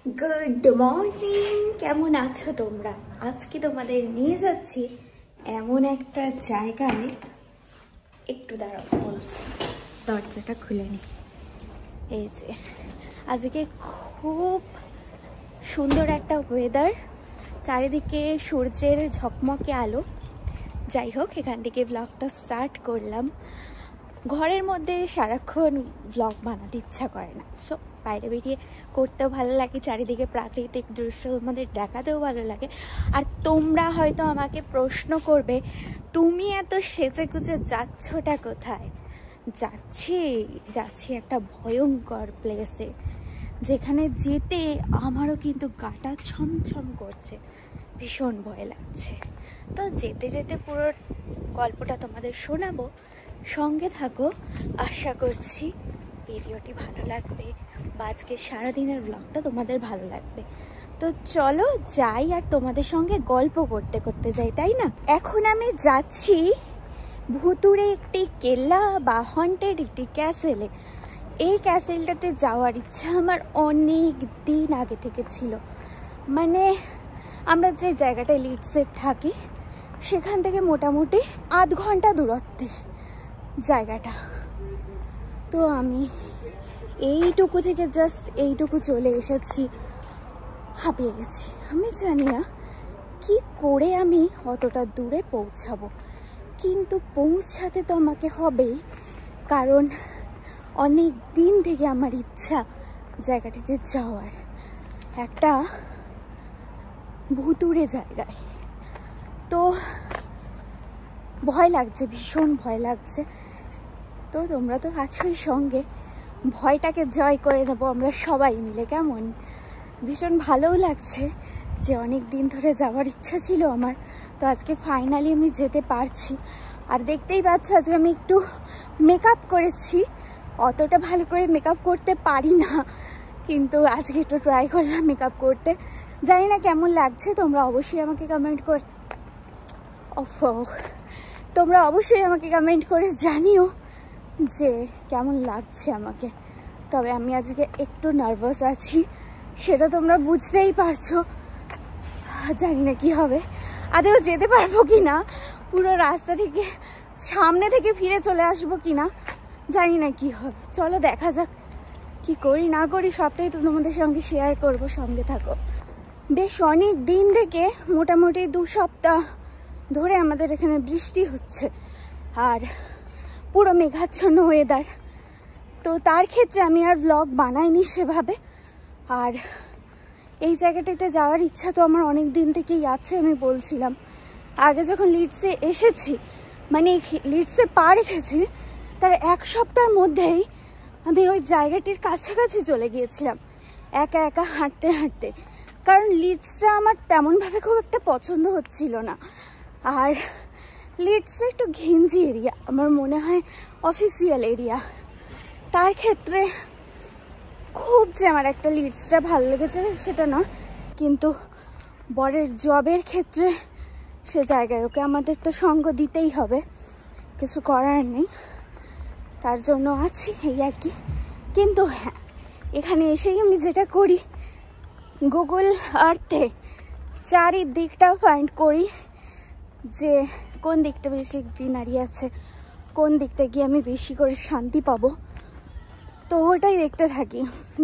Good morning, কেমন আছো তোমরা? আজকে তোমাদের নিয়ে যাচ্ছি এমন একটা জায়গায়, একটু দাঁড়াও বলছি, দরজাটা খুলে নি। এই যে আজকে খুব সুন্দর একটা ওয়েদার, চারিদিকে সূর্যের ঝকমকে আলো। যাই হোক, এখান থেকে ব্লগটা স্টার্ট করলাম। ঘরের মধ্যে সারাক্ষণ ব্লগ বানাতে ইচ্ছা করে না, সো বাইরে বেরিয়ে করতেও ভালো লাগে, চারিদিকে প্রাকৃতিক দৃশ্য তোমাদের দেখাতেও ভালো লাগে। আর তোমরা হয়তো আমাকে প্রশ্ন করবে, তুমি এত সেজে গুজে যাচ্ছটা কোথায়? যাচ্ছি একটা ভয়ঙ্কর প্লেসে, যেখানে যেতে আমারও কিন্তু গাটা ছমছম করছে, ভীষণ ভয় লাগছে। তো যেতে যেতে পুরো গল্পটা তোমাদের শোনাবো, সঙ্গে থাকো। আশা করছি ভিডিওটি ভালো লাগবে বা আজকে সারাদিনের ব্লগটা তোমাদের ভালো লাগবে। তো চলো যাই, আর তোমাদের সঙ্গে গল্প করতে করতে যাই, তাই না? এখন আমি যাচ্ছি ভুতুড়ে একটি কেল্লা বা হন্টেড একটি ক্যাসেলে। এই ক্যাসেলটাতে যাওয়ার ইচ্ছা আমার অনেক দিন আগে থেকে ছিল। মানে আমরা যে জায়গাটায় লিডসে থাকি সেখান থেকে মোটামুটি আধ ঘন্টা দূরত্বে জায়গাটা। তো আমি এইটুকু থেকে জাস্ট এইটুকু চলে এসেছি, হাঁপিয়ে গেছি। আমি জানি না কি করে আমি অতটা দূরে পৌঁছাবো, কিন্তু পৌঁছাতে তো আমাকে হবেই, কারণ অনেক দিন থেকে আমার ইচ্ছা জায়গাটিতে যাওয়ার, একটা ভুতুড়ে জায়গায়। তো ভয় লাগছে, ভীষণ ভয় লাগছে। তো তোমরা তো আছোই সঙ্গে, ভয়টাকে জয় করে নেবো আমরা সবাই মিলে, কেমন? ভীষণ ভালোও লাগছে যে অনেক দিন ধরে যাওয়ার ইচ্ছা ছিল আমার, তো আজকে ফাইনালি আমি যেতে পারছি। আর দেখতেই পাচ্ছ আজকে আমি একটু মেকআপ করেছি, অতটা ভালো করে মেকআপ করতে পারি না, কিন্তু আজকে একটু ট্রাই করলাম মেকআপ করতে। জানি না কেমন লাগছে, তোমরা অবশ্যই আমাকে কমেন্ট করে জানিও যে কেমন লাগছে আমাকে। তবে আমি আজকে একটু নার্ভাস আছি, সেটা তোমরা বুঝতেই পারছো। জানি না কি হবে, আদেও যেতে পারবো কিনা, পুরো রাস্তা থেকে সামনে থেকে ফিরে চলে আসবো কিনা জানি না কি হবে। চলো দেখা যাক, কি করি না করি সবটাই তো তোমাদের সঙ্গে শেয়ার করব, সঙ্গে থাকো। বেশ অনেক দিন থেকে, মোটামুটি 2 সপ্তাহ ধরে আমাদের এখানে বৃষ্টি হচ্ছে, আর পুরো মেঘাচ্ছন্ন ওয়েদার। তো তার ক্ষেত্রে আমি আর ব্লগ বানাইনি সেভাবে। আর এই জায়গাটাতে যাওয়ার ইচ্ছা তো আমার অনেক দিন থেকেই আছে। আমি বলছিলাম আগে যখন লিডসে এসেছি, মানে লিডসে পা রেখেছি, তার 1 সপ্তাহের মধ্যেই আমি ওই জায়গাটির কাছাকাছি চলে গিয়েছিলাম একা একা হাঁটতে হাঁটতে, কারণ লিডসটা আমার তেমনভাবে খুব একটা পছন্দ হচ্ছিল না। আর লিডসটা একটু ঘিঞ্জি এরিয়া, আমার মনে হয় অফিসিয়াল এরিয়া। তার ক্ষেত্রে খুব যে আমার একটা লিডসটা ভালো লেগেছে সেটা না, কিন্তু বরের জবের ক্ষেত্রে সে জায়গায় ওকে আমাদের তো সঙ্গ দিতেই হবে, কিছু করার নেই, তার জন্য আছি এই আর কি। কিন্তু হ্যাঁ, এখানে এসেই আমি যেটা করি, গুগল আর্থে চারিদিকটা ফাইন্ড করি যে কোন দিকটা বেশি গ্রিনারি আছে, কোন দিকটা গিয়ে আমি বেশি করে শান্তি পাবো। তো ওটাই দেখতে থাকি,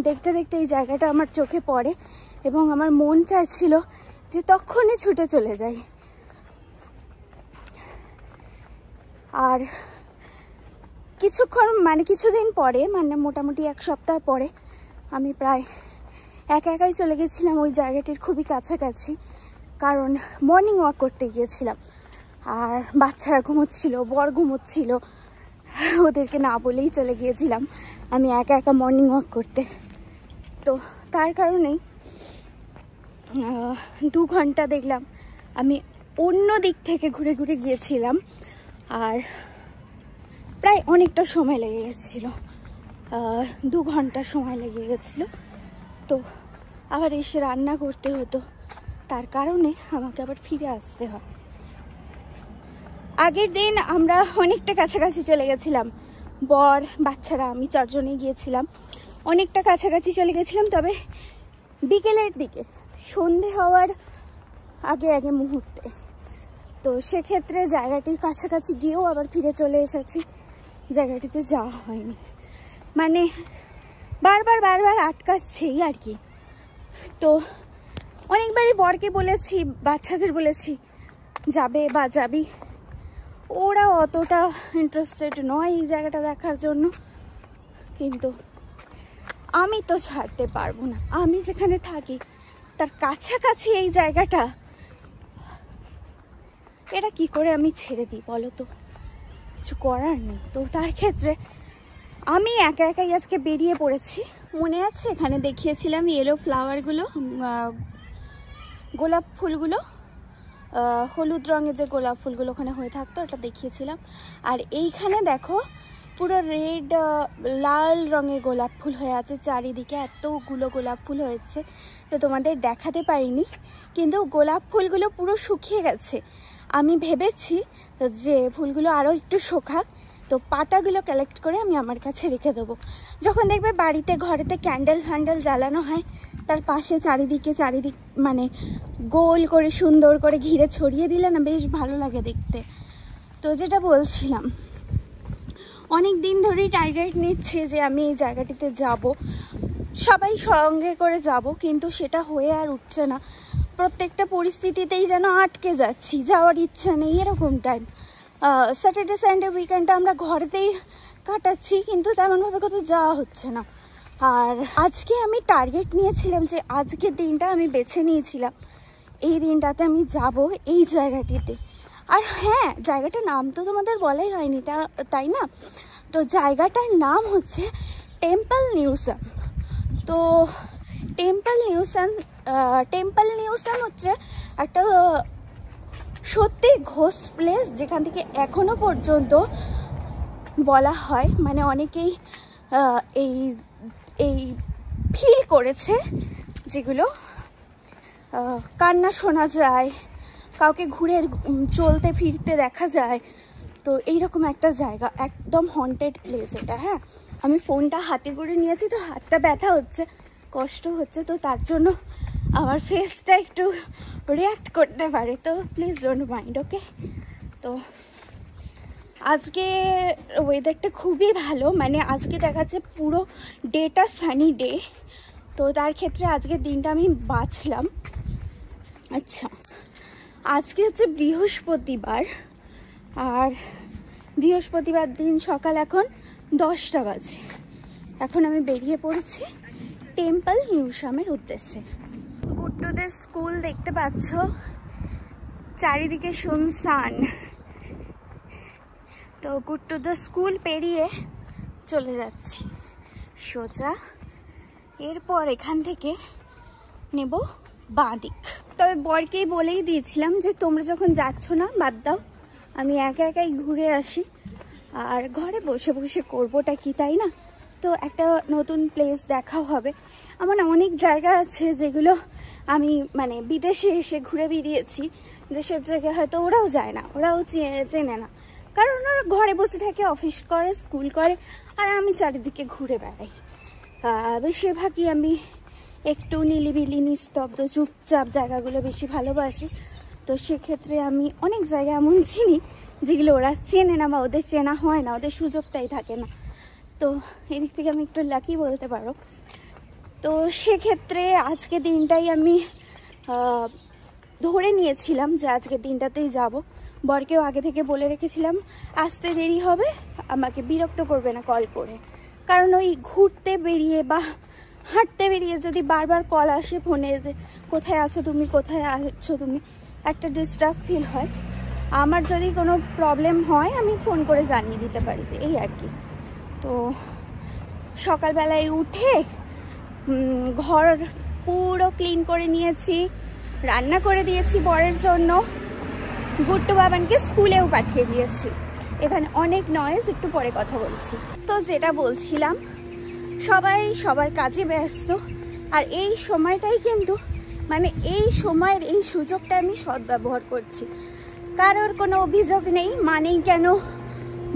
দেখতে দেখতে এই জায়গাটা আমার চোখে পড়ে এবং আমার মন চাইছিল যে তখনই ছুটে চলে যাই। আর কিছুদিন পরে, মানে মোটামুটি 1 সপ্তাহ পরে আমি প্রায় একাই চলে গেছিলাম ওই জায়গাটির খুবই কাছাকাছি, কারণ মর্নিং ওয়াক করতে গিয়েছিলাম। আর বাচ্চারা ঘুমোচ্ছিল, বর ঘুমোচ্ছিল, ওদেরকে না বলেই চলে গিয়েছিলাম আমি একা মর্নিং ওয়াক করতে। তো তার কারণেই 2 ঘন্টা দেখলাম আমি অন্য দিক থেকে ঘুরে ঘুরে গিয়েছিলাম, আর প্রায় অনেকটা সময় লেগে গেছিলো, 2 ঘন্টা সময় লেগে গেছিলো। তো আবার এসে রান্না করতে হতো, তার কারণে আমাকে আবার ফিরে আসতে হয়। আগের দিন আমরা অনেকটা কাছাকাছি চলে গেছিলাম, বর, বাচ্চারা, আমি 4 জনে গিয়েছিলাম, অনেকটা কাছাকাছি চলে গেছিলাম। তবে বিকেলের দিকে, সন্ধে হওয়ার আগে আগে মুহূর্তে। তো সেক্ষেত্রে জায়গাটির কাছাকাছি গিয়েও আবার ফিরে চলে এসেছি, জায়গাটিতে যাওয়া হয়নি। মানে বারবার আটকাচ্ছেই আর কি। তো অনেকবারই বরকে বলেছি, বাচ্চাদের বলেছি যাবে বা যাবি, ওরা অতটা ইন্টারেস্টেড নয় এই জায়গাটা দেখার জন্য। কিন্তু আমি তো ছাড়তে পারবো না, আমি যেখানে থাকি তার কাছাকাছি এই জায়গাটা, এটা কি করে আমি ছেড়ে দিই বলো তো, কিছু করার নেই। তো তার ক্ষেত্রে আমি একা একাই আজকে বেরিয়ে পড়েছি। মনে আছে এখানে দেখিয়েছিলাম ইয়েলো ফ্লাওয়ারগুলো, গোলাপ ফুলগুলো, হলুদ রঙের যে গোলাপ ফুলগুলো ওখানে হয়ে থাকতো, ওটা দেখিয়েছিলাম। আর এইখানে দেখো পুরো রেড লাল রঙের গোলাপ ফুল হয়ে আছে চারিদিকে, এতগুলো গোলাপ ফুল হয়েছে। তো তোমাদের দেখাতে পারিনি, কিন্তু গোলাপ ফুলগুলো পুরো শুকিয়ে গেছে। আমি ভেবেছি যে ফুলগুলো আরও একটু শোকাক, তো পাতাগুলো কালেক্ট করে আমি আমার কাছে রেখে দেবো। যখন দেখবে বাড়িতে ঘরেতে ক্যান্ডেল ফ্যান্ডেল জ্বালানো হয়, তার পাশে চারিদিক মানে গোল করে সুন্দর করে ঘিরে ছড়িয়ে দিলে না বেশ ভালো লাগে দেখতে। তো যেটা বলছিলাম, অনেক দিন ধরেই টার্গেট নিচ্ছে যে আমি এই জায়গাটিতে যাব, সবাই সঙ্গে করে যাব, কিন্তু সেটা হয়ে আর উঠছে না। প্রত্যেকটা পরিস্থিতিতেই যেন আটকে যাচ্ছি, যাওয়ার ইচ্ছা নেই এরকম টাইম। স্যাটারডে সানডে উইকেন্ডটা আমরা ঘরেতেই কাটাচ্ছি, কিন্তু তেমনভাবে কোথাও যাওয়া হচ্ছে না। আর আজকে আমি টার্গেট নিয়েছিলাম যে আজকের দিনটা আমি বেছে নিয়েছিলাম, এই দিনটাতে আমি যাব এই জায়গাটিতে। আর হ্যাঁ, জায়গাটার নাম তো তোমাদের বলাই হয়নি, তাই না? তো জায়গাটার নাম হচ্ছে টেম্পল নিউসাম। তো টেম্পল নিউসাম হচ্ছে একটা সত্যি ঘোস্ট প্লেস, যেখান থেকে এখনো পর্যন্ত বলা হয়, মানে অনেকেই এই ফিল করেছে, যেগুলো কান্না শোনা যায়, কাউকে ঘুরে চলতে ফিরতে দেখা যায়। তো এইরকম একটা জায়গা, একদম হন্টেড প্লেস এটা। হ্যাঁ, আমি ফোনটা হাতে করে নিয়েছি, তো হাতটা ব্যথা হচ্ছে, কষ্ট হচ্ছে, তো তার জন্য আমার ফেসটা একটু রিয়াক্ট করতে পারে, তো প্লিজ ডোন্ট মাইন্ড, ওকে? তো আজকে ওয়েদারটা খুবই ভালো, মানে আজকে দেখাচ্ছে পুরো ডেটা সানি ডে। তো তার ক্ষেত্রে আজকের দিনটা আমি বাঁচলাম। আচ্ছা, আজকে হচ্ছে বৃহস্পতিবার, আর বৃহস্পতিবার দিন সকাল এখন 10টা বাজে। এখন আমি বেরিয়ে পড়েছি টেম্পল নিউসামের উদ্দেশ্যে। গুড্ডুদের স্কুল দেখতে পাচ্ছ, চারিদিকে শুনশান। তো গুড্ডুদের স্কুল পেরিয়ে চলে যাচ্ছি সোজা। এরপর এখান থেকে নেব বাঁ দিক। তবে বরকেই বলেই দিয়েছিলাম যে তোমরা যখন যাচ্ছ না, বাদ দাও, আমি একা একাই ঘুরে আসি। আর ঘরে বসে বসে করবোটা কি, তাই না? তো একটা নতুন প্লেস দেখাও হবে। এমন অনেক জায়গা আছে যেগুলো আমি মানে বিদেশে এসে ঘুরে বেরিয়েছি, যেসব জায়গায় হয়তো ওরাও যায় না, ওরাও চেনে না, কারণ ওরা ঘরে বসে থাকে, অফিস করে, স্কুল করে, আর আমি চারিদিকে ঘুরে বেড়াই। বেশিরভাগই আমি একটু নিলিবিলি নিস্তব্ধ চুপচাপ জায়গাগুলো বেশি ভালোবাসি। তো সেক্ষেত্রে আমি অনেক জায়গা এমন চিনি যেগুলো ওরা চেনে না বা ওদের চেনা হয় না, ওদের সুযোগটাই থাকে না। তো এদিক থেকে আমি একটু লাকি বলতে পারো। তো সেক্ষেত্রে আজকে দিনটাই আমি ধরে নিয়েছিলাম যে আজকের দিনটাতেই যাব। বরকেও আগে থেকে বলে রেখেছিলাম আসতে দেরি হবে, আমাকে বিরক্ত করবে না কল করে, কারণ ওই ঘুরতে বেরিয়ে বা হাঁটতে বেরিয়ে যদি বারবার কল আসে ফোনে যে কোথায় আছো তুমি, কোথায় আছো তুমি, একটা ডিস্টার্ব ফিল হয়। আমার যদি কোনো প্রবলেম হয় আমি ফোন করে জানিয়ে দিতে পারি, এই আর কি। তো সকালবেলায় উঠে ঘর পুরো ক্লিন করে নিয়েছি, রান্না করে দিয়েছি বরের জন্য, গুড্ডু বাবানকে স্কুলেও পাঠিয়ে দিয়েছি। এখানে অনেক নয়েজ, একটু পরে কথা বলছি। তো যেটা বলছিলাম, সবাই সবার কাজে ব্যস্ত, আর এই সময়টাই কিন্তু মানে এই সময়ের এই সুযোগটা আমি সদ্ব্যবহার করছি। কারোর কোনো অভিযোগ নেই, মা নেই কেন,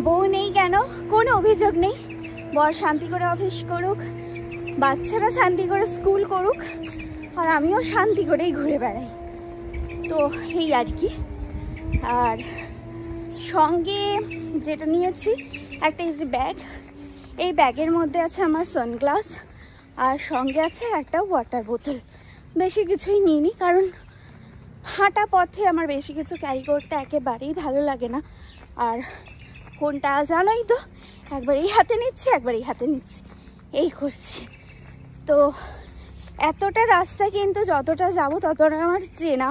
বউ নেই কেন, কোনো অভিযোগ নেই। বর শান্তি করে অফিস করুক, বাচ্চারা শান্তি করে স্কুল করুক, আর আমিও শান্তি করেই ঘুরে বেড়াই। তো এই আর কি। আর সঙ্গে যেটা নিয়েছি একটা এই যে ব্যাগ, এই ব্যাগের মধ্যে আছে আমার সানগ্লাস আর সঙ্গে আছে একটা ওয়াটার বোতল। বেশি কিছুই নিইনি, কারণ হাঁটা পথে আমার বেশি কিছু ক্যারি করতে একেবারেই ভালো লাগে না। আর ফোনটা জানোই তো, একবার এই হাতে নিচ্ছি একবার এই হাতে নিচ্ছি, এই করছি। তো এতটা রাস্তা কিন্তু যতটা যাব ততটা আমার চেনা,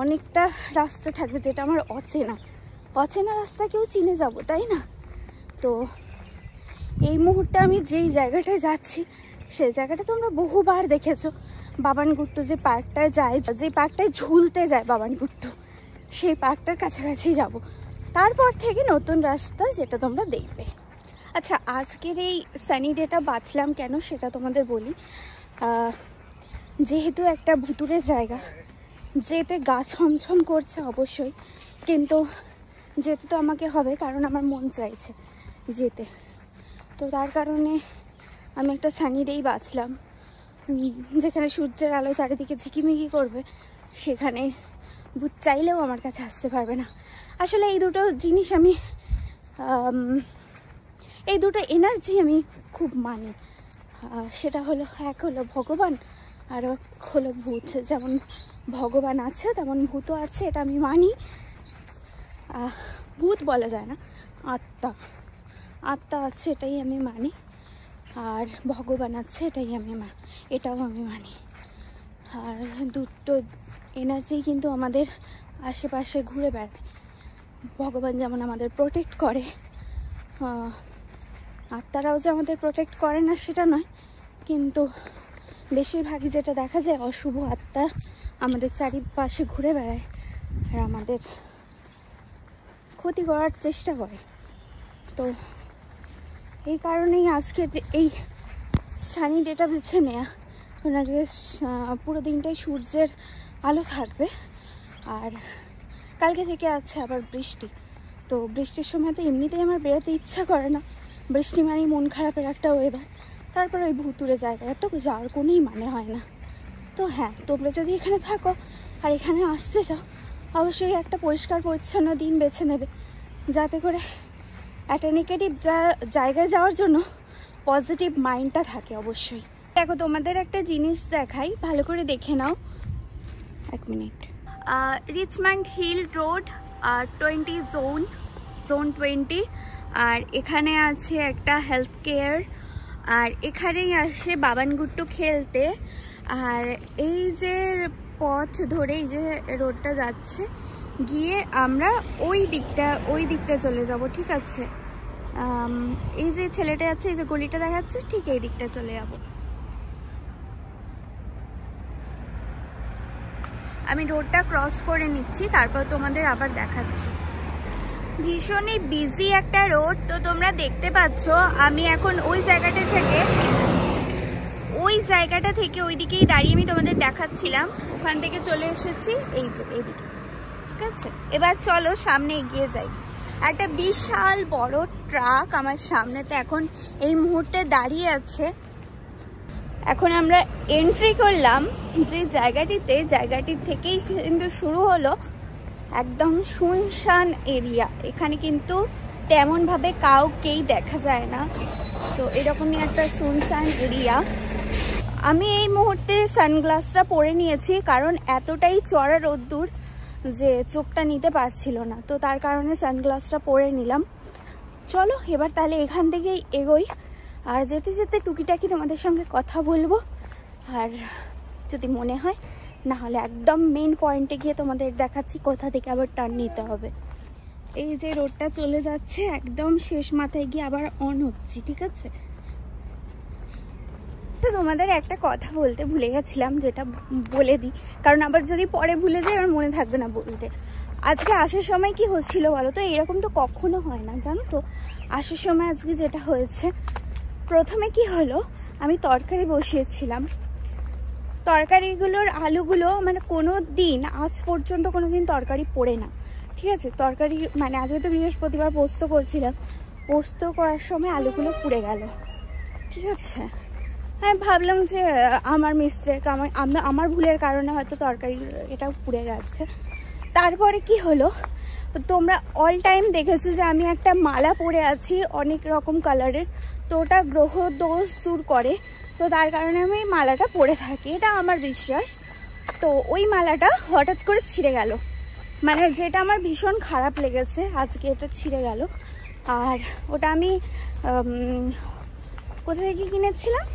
অনেকটা রাস্তা থাকবে যেটা আমার অচেনা। অচেনা রাস্তা কেউ চিনে যাব, তাই না? তো এই মুহূর্তে আমি যেই জায়গাটায় যাচ্ছি সেই জায়গাটা তোমরা বহুবার দেখেছো। বাবানগুট্টু যে পার্কটায় যায়, যে পার্কটায় ঝুলতে যায় বাবানগুট্টু, সেই পার্কটার কাছাকাছি যাব। তারপর থেকে নতুন রাস্তা যেটা তোমরা দেখবে। আচ্ছা, আজকের এই সানি ডেটা বাঁচলাম কেন সেটা তোমাদের বলি। যেহেতু একটা ভুতুরে জায়গা, যেতে গা ছমছম করছে অবশ্যই, কিন্তু যেতে তো আমাকে হবে, কারণ আমার মন চাইছে যেতে। তো তার কারণে আমি একটা সানি ডেই বাঁচলাম, যেখানে সূর্যের আলো চারিদিকে ঝিকিমিকি করবে, সেখানে ভূত চাইলেও আমার কাছে আসতে পারবে না। আসলে এই দুটো জিনিস আমি, এই দুটো এনার্জি আমি খুব মানি। সেটা হলো, এক হলো ভগবান আর হলো ভূত। যেমন ভগবান আছে তেমন ভূতও আছে, এটা আমি মানি। ভূত বলা যায় না, আত্মা, আত্মা আছে এটাই আমি মানি। আর ভগবান আছে এটাও আমি মানি। আর দুটো এনার্জি কিন্তু আমাদের আশেপাশে ঘুরে বেড়ায়। ভগবান যেমন আমাদের প্রোটেক্ট করে, আত্মারাও যে আমাদের প্রোটেক্ট করে না সেটা নয়, কিন্তু বেশিরভাগই যেটা দেখা যায় অশুভ আত্মা আমাদের চারিপাশে ঘুরে বেড়ায় আর আমাদের ক্ষতি করার চেষ্টা করে। তো এই কারণেই আজকে এই সানি ডেটা বেছে নেওয়া। কারণ আজকে পুরো দিনটাই সূর্যের আলো থাকবে। আর কালকে থেকে আছে আবার বৃষ্টি। তো বৃষ্টির সময় তো এমনিতেই আমার বেরোতে ইচ্ছা করে না, বৃষ্টি মানেই মন খারাপের একটা ওয়েদার। তারপর ওই ভুতুরে জায়গায় তো যাওয়ার কোনোই মানে হয় না। তো হ্যাঁ, তোমরা যদি এখানে থাকো আর এখানে আসতে চাও, অবশ্যই একটা পরিষ্কার পরিচ্ছন্ন দিন বেছে নেবে, যাতে করে একটা নেগেটিভ জায়গায় যাওয়ার জন্য পজিটিভ মাইন্ডটা থাকে অবশ্যই। দেখো, তোমাদের একটা জিনিস দেখাই, ভালো করে দেখে নাও। এক মিনিট। Richmond Hill Road 20 zone 20। আর এখানে আছে একটা হেলথ কেয়ার, আর এখানেই আসে বাবানগুট্টু খেলতে। আর এই যে পথ ধরে এই যে রোডটা যাচ্ছে, গিয়ে আমরা ওই দিকটা চলে যাব, ঠিক আছে? এই যে ছেলেটা আছে, এই যে গলিটা দেখাচ্ছে, ঠিক এই দিকটা চলে যাব। আমি রোডটা ক্রস করে নিচ্ছি, তারপর তোমাদের আবার দেখাচ্ছি। ভীষণই বিজি একটা রোড। তো তোমরা দেখতে পাচ্ছ আমি এখন ওই জায়গাটা থেকে ওই দিকেই দাঁড়িয়ে আমি তোমাদের দেখাচ্ছিলাম। ওখান থেকে চলে এসেছি এই যে এইদিকে, ঠিক আছে? এবার চলো সামনে এগিয়ে যাই। একটা বিশাল বড় ট্রাক আমার সামনেতে এখন এই মুহূর্তে দাঁড়িয়ে আছে। এখন আমরা এন্ট্রি করলাম যে জায়গাটি থেকেই কিন্তু শুরু হলো একদম শুনশান এরিয়া। এখানে কিন্তু তেমনভাবে কাউকেই দেখা যায় না। তো এরকমই একটা শুনশান এরিয়া। আমি এই মুহূর্তে সানগ্লাসটা পরে নিয়েছি, কারণ এতটাই চড়া রোদ্দুর যে চোখটা নিতে পারছিল না। তো তার কারণে সানগ্লাসটা পরে নিলাম। চলো এবার তাহলে এখান থেকেই এগোই। আর যেতে যেতে টুকিটাকি তোমাদের সঙ্গে কথা বলবো, আর যদি মনে হয় না হলে একদম মেন পয়েন্টে গিয়ে তোমাদের দেখাচ্ছি কোথা থেকে আবার টার্ন নিতে হবে। এই যে রোডটা চলে যাচ্ছে, একদম শেষ মাথায় গিয়ে আবার অন হচ্ছি, ঠিক আছে? তো তোমাদের একটা কথা বলতে ভুলে গেছিলাম, যেটা বলে দিই, কারণ আবার যদি পরে ভুলে যাই আমার মনে থাকবে না বলতে। আজকে আসার সময় কি হচ্ছিল বলো তো? এরকম তো কখনো হয় না, জানো তো? আসার সময় আজকে যেটা হয়েছে, প্রথমে কি হলো, আমি তরকারি বসিয়েছিলাম। তরকারিগুলোর আলুগুলো মানে কোনো দিন আজ পর্যন্ত কোনো দিন তরকারি পড়ে না, ঠিক আছে? তরকারি মানে আজকে তো বৃহস্পতিবার পোস্ত করছিলাম, পোস্ত করার সময় আলুগুলো পুড়ে গেল, ঠিক আছে? আমি ভাবলাম যে আমার মিস্টেক, আমার ভুলের কারণে হয়তো তরকারি এটা পুড়ে গেছে। তারপরে কি হলো, তোমরা অল টাইম দেখেছো যে আমি একটা মালা পরে আছি অনেক রকম কালারের, তো ওটা গ্রহ দোষ দূর করে, তো তার কারণে আমি মালাটা পরে থাকি, এটা আমার বিশ্বাস। তো ওই মালাটা হঠাৎ করে ছিঁড়ে গেল, মানে যেটা আমার ভীষণ খারাপ লেগেছে আজকে, এটা ছিঁড়ে গেল। আর ওটা আমি কোথা থেকে কিনেছিলাম,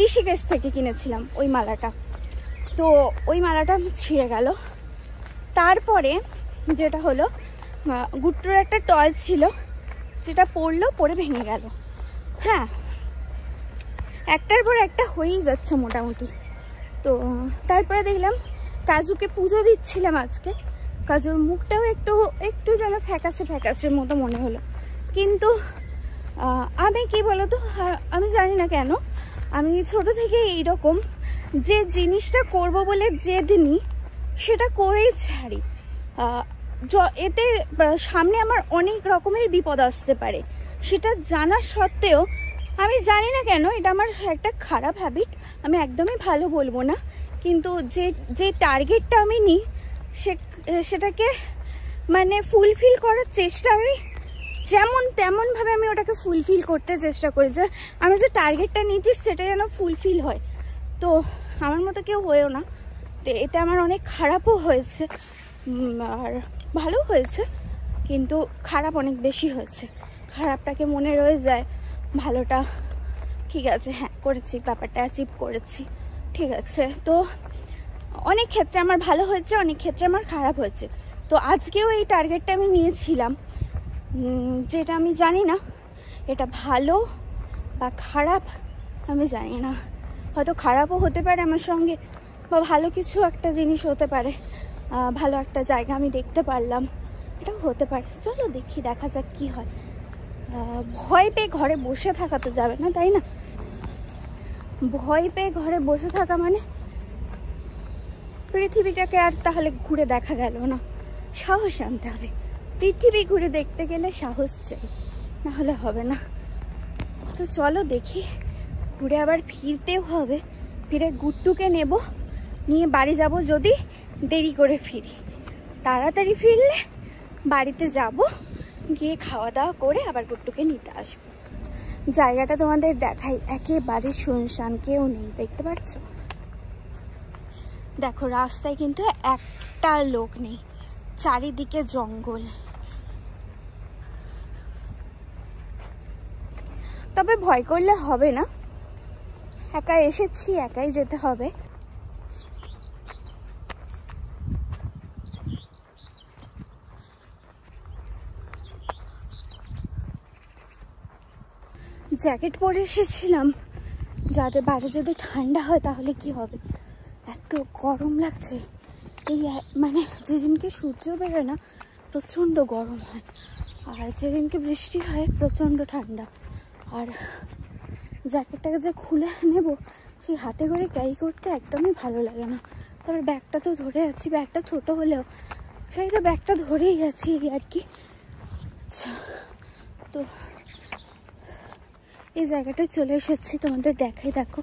ঋষিকেশ থেকে কিনেছিলাম ওই মালাটা। তো ওই মালাটা ছিঁড়ে গেল। তারপরে যেটা হলো, গুট্টুর একটা টয় ছিল যেটা পরে ভেঙে গেল। হ্যাঁ, একটার পর একটা হয়েই যাচ্ছে মোটামুটি। তো তারপরে দেখলাম কাজুকে পুজো দিচ্ছিলাম আজকে, কাজুর মুখটাও একটু যেন ফ্যাকাসে মতো মনে হলো। কিন্তু আমি কি বলতো, আমি জানি না কেন, আমি ছোট থেকে এইরকম যে জিনিসটা করব বলে যে দিনই সেটা করেই ছাড়ি। এতে সামনে আমার অনেক রকমের বিপদ আসতে পারে, সেটা জানা সত্ত্বেও আমি জানি না কেন, এটা আমার একটা খারাপ হ্যাবিট, আমি একদমই ভালো বলবো না। কিন্তু যে টার্গেটটা আমি নিই সেটাকে মানে ফুলফিল করার চেষ্টা, আমি তেমনভাবে আমি ওটাকে ফুলফিল করতে চেষ্টা করি, যে আমি যে টার্গেটটা নিয়েছি সেটা যেন ফুলফিল হয়। তো আমার মতো কেউ হয়েও না, তো এতে আমার অনেক খারাপও হয়েছে আর ভালো হয়েছে, কিন্তু খারাপ অনেক বেশি হয়েছে। খারাপটাকে মনে রয়ে যায়, ভালোটা ঠিক আছে, হ্যাঁ করেছি, ব্যাপারটা অ্যাচিভ করেছি, ঠিক আছে। তো অনেক ক্ষেত্রে আমার ভালো হয়েছে, অনেক ক্ষেত্রে আমার খারাপ হয়েছে। তো আজকেও এই টার্গেটটা আমি নিয়েছিলাম, যেটা আমি জানি না এটা ভালো বা খারাপ, আমি জানি না, হয়তো খারাপও হতে পারে আমার সঙ্গে, বা ভালো কিছু একটা জিনিস হতে পারে, ভালো একটা জায়গা আমি দেখতে পারলাম, এটাও হতে পারে। চলো দেখি, দেখা যাক কি হয়। ভয় পেয়ে ঘরে বসে থাকা তো যাবে না, তাই না? ভয় পেয়ে ঘরে বসে থাকা মানে পৃথিবীটাকে আর তাহলে ঘুরে দেখা গেল না, সাহস আনতে হবে। পৃথিবী ঘুরে দেখতে গেলে সাহস চাই, না হলে হবে না। তো চলো দেখি, ঘুরে আবার ফিরতেও হবে, ফিরে গুট্টুকে নিয়ে বাড়ি যাব। যদি দেরি করে ফিরি, তাড়াতাড়ি ফিরলে বাড়িতে যাব, গিয়ে খাওয়া দাওয়া করে আবার গুট্টুকে নিতে আসবো। জায়গাটা তোমাদের দেখাই, একেবারে শুনশান, কেউ নেই, দেখতে পাচ্ছ? দেখো রাস্তায় কিন্তু একটা লোক নেই, চারিদিকে জঙ্গল। তবে ভয় করলে হবে না, একা এসেছি, একাই যেতে হবে। জ্যাকেট পরে এসেছিলাম যাতে বাইরে যদি ঠান্ডা হয় তাহলে কি হবে, এত গরম লাগছে। এই মানে যেদিনকে সূর্য বেরোয় না প্রচণ্ড গরম হয়, আর যেদিনকে বৃষ্টি হয় প্রচণ্ড ঠান্ডা। আর জ্যাকেটটাকে যে খুলে নেব সেই হাতে করে ক্যারি করতে একদমই ভালো লাগে না। তারপর ব্যাগটা তো ধরে আছি, ব্যাগটা ছোট হলেও সেই তো ব্যাগটা ধরেই আছি আর কি। আচ্ছা, তো এই জায়গাটায় চলে এসেছি, তোমাদের দেখাই, দেখো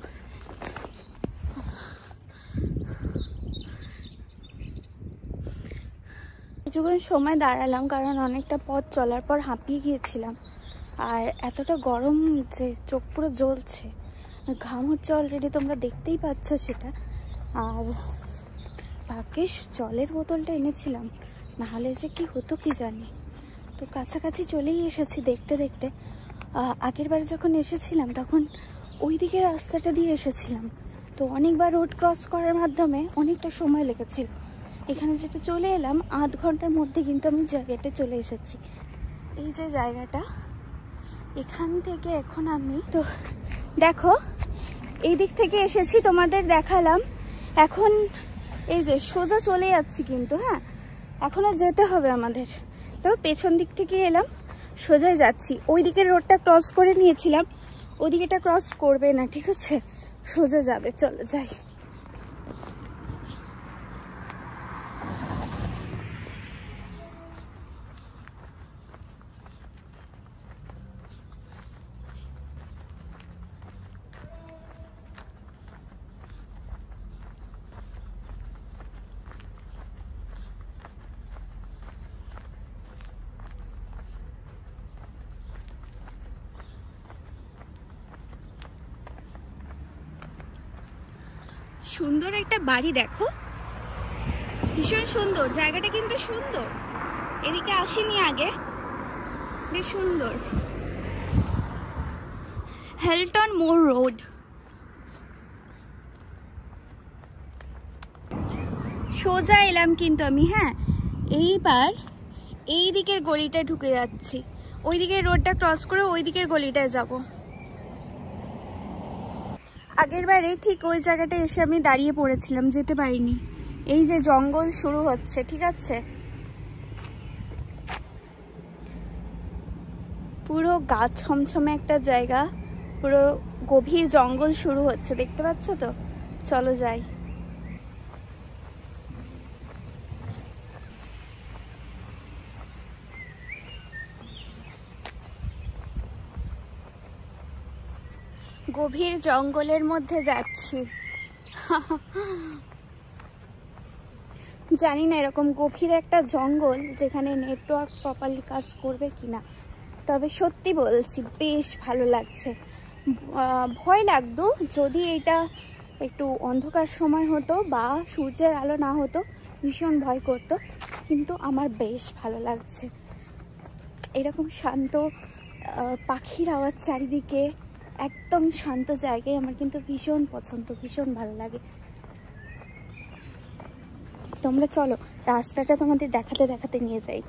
কিছুক্ষণ সময় দাঁড়ালাম, কারণ অনেকটা পথ চলার পর হাঁপিয়ে গিয়েছিলাম, আর এতটা গরম যে চোখ পুরো জ্বলছে, ঘাম হচ্ছে অলরেডি, তোমরা দেখতেই পাচ্ছ সেটা। আর ভাগ্যিস জলের বোতলটা এনেছিলাম, নাহলে যে কি হতো কি জানি। তো কাছাকাছি চলেই এসেছি দেখতে দেখতে। আগের বার যখন এসেছিলাম তখন ওই দিকের রাস্তাটা দিয়ে এসেছিলাম, তো অনেকবার রোড ক্রস করার মাধ্যমে অনেকটা সময় লেগেছিল। এখানে যেটা চলে এলাম, আধ ঘন্টার মধ্যে কিন্তু আমি জায়গাটা চলে এসেছি। এই যে জায়গাটা, এখান থেকে এখন আমি তো দেখো এই দিক থেকে এসেছি, তোমাদের দেখালাম। এখন এই যে সোজা চলে যাচ্ছি কিন্তু, হ্যাঁ এখন আর যেতে হবে আমাদের, তো পেছন দিক থেকে এলাম, সোজাই যাচ্ছি। ওই দিকের রোডটা ক্রস করে নিয়েছিলাম, ওই দিকেটা ক্রস করবে না, ঠিক আছে, সোজা যাবে। চলো যাই। সুন্দর একটা বাড়ি দেখো, ভীষণ সুন্দর জায়গাটা, কিন্তু সুন্দর। এদিকে আসিনি আগে, বেশ সুন্দর। হেলটন মোর রোড। সোজা এলাম কিন্তু আমি, হ্যাঁ এইবার এই দিকের গলিটা ঢুকে যাচ্ছি, ওই দিকের রোডটা ক্রস করে ওই দিকের গলিটায় যাব। আগের বারে ঠিক ওই জায়গাটায় এসে আমি দাঁড়িয়ে পড়েছিলাম, যেতে পারিনি। এই যে জঙ্গল শুরু হচ্ছে, ঠিক আছে, পুরো গাছ ছমছমে একটা জায়গা, পুরো গভীর জঙ্গল শুরু হচ্ছে, দেখতে পাচ্ছ তো? চলো যাই। গভীর জঙ্গলের মধ্যে যাচ্ছি। জানি না এরকম গভীর একটা জঙ্গল যেখানে নেটওয়ার্ক প্রপারলি কাজ করবে কিনা, তবে সত্যি বলছি বেশ ভালো লাগছে। ভয় লাগতো যদি এটা একটু অন্ধকার সময় হতো বা সূর্যের আলো না হতো, ভীষণ ভয় করতো, কিন্তু আমার বেশ ভালো লাগছে। এরকম শান্ত পাখির আওয়াজ চারিদিকে, একদম শান্ত জায়গায় আমার কিন্তু ভীষণ পছন্দ, ভীষণ ভালো লাগে। তোমরা চলো রাস্তাটা তোমাদের দেখাতে দেখাতে নিয়ে যাই।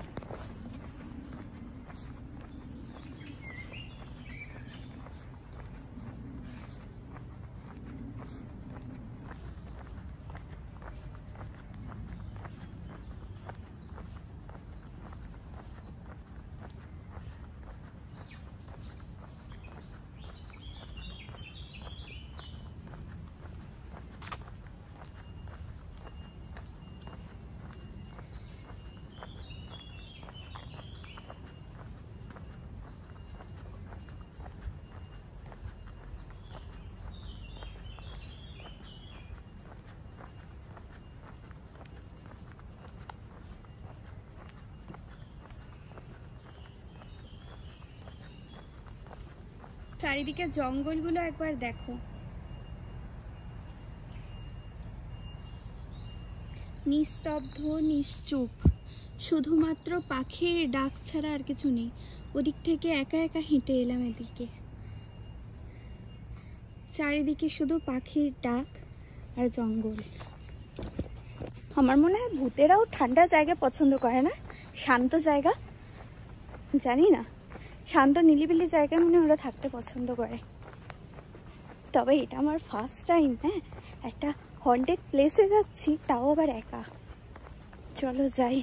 চারিদিকে জঙ্গলগুলো একবার দেখো, নিস্তব্ধ নিশ্চুপ, শুধুমাত্র পাখির ডাক ছাড়া আর কিছু নেই। ওদিক থেকে একা একা হেঁটে এলাম এদিকে, চারিদিকে শুধু পাখির ডাক আর জঙ্গল। আমার মনে হয় ভূতেরাও ঠান্ডা জায়গা পছন্দ করে না, শান্ত জায়গা, জানি না, শান্ত নিলিবিলি জায়গায় মনে ওরা থাকতে পছন্দ করে। তবে এটা আমার ফার্স্ট টাইম, হ্যাঁ, একটা হন্টেড প্লেসে যাচ্ছি, তাও আবার একা। চলো যাই।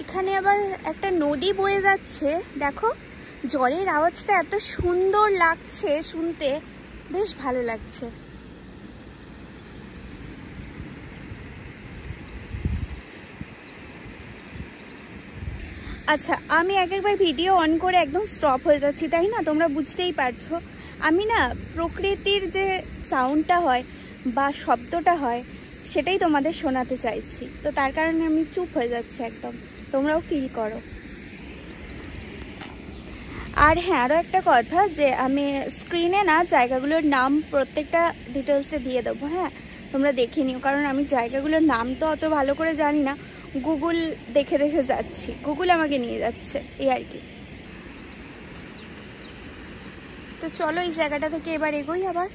এখানে আবার একটা নদী বয়ে যাচ্ছে, দেখো জলের আওয়াজটা এত সুন্দর লাগছে শুনতে, বেশ ভালো লাগছে। আচ্ছা, আমি একবার ভিডিও অন করে একদম স্টপ হয়ে যাচ্ছি, তাই না? তোমরা বুঝতেই পারছো আমি না প্রকৃতির যে সাউন্ডটা হয় বা শব্দটা হয় সেটাই তোমাদের শোনাতে চাইছি, তো তার কারণে আমি চুপ হয়ে যাচ্ছি একদম, তোমরাও ফিল করো। আর হ্যাঁ, আরও একটা কথা, যে আমি স্ক্রিনে না জায়গাগুলোর নাম প্রত্যেকটা ডিটেলসে দিয়ে দেবো, হ্যাঁ, তোমরা দেখে নিও, কারণ আমি জায়গাগুলোর নাম তো অত ভালো করে জানি না, গুগল দেখে দেখে যাচ্ছি, গুগল আমাকে নিয়ে যাচ্ছে, এই আর কি। তো চলো এই জায়গাটা থেকে এবার এগোই আবার।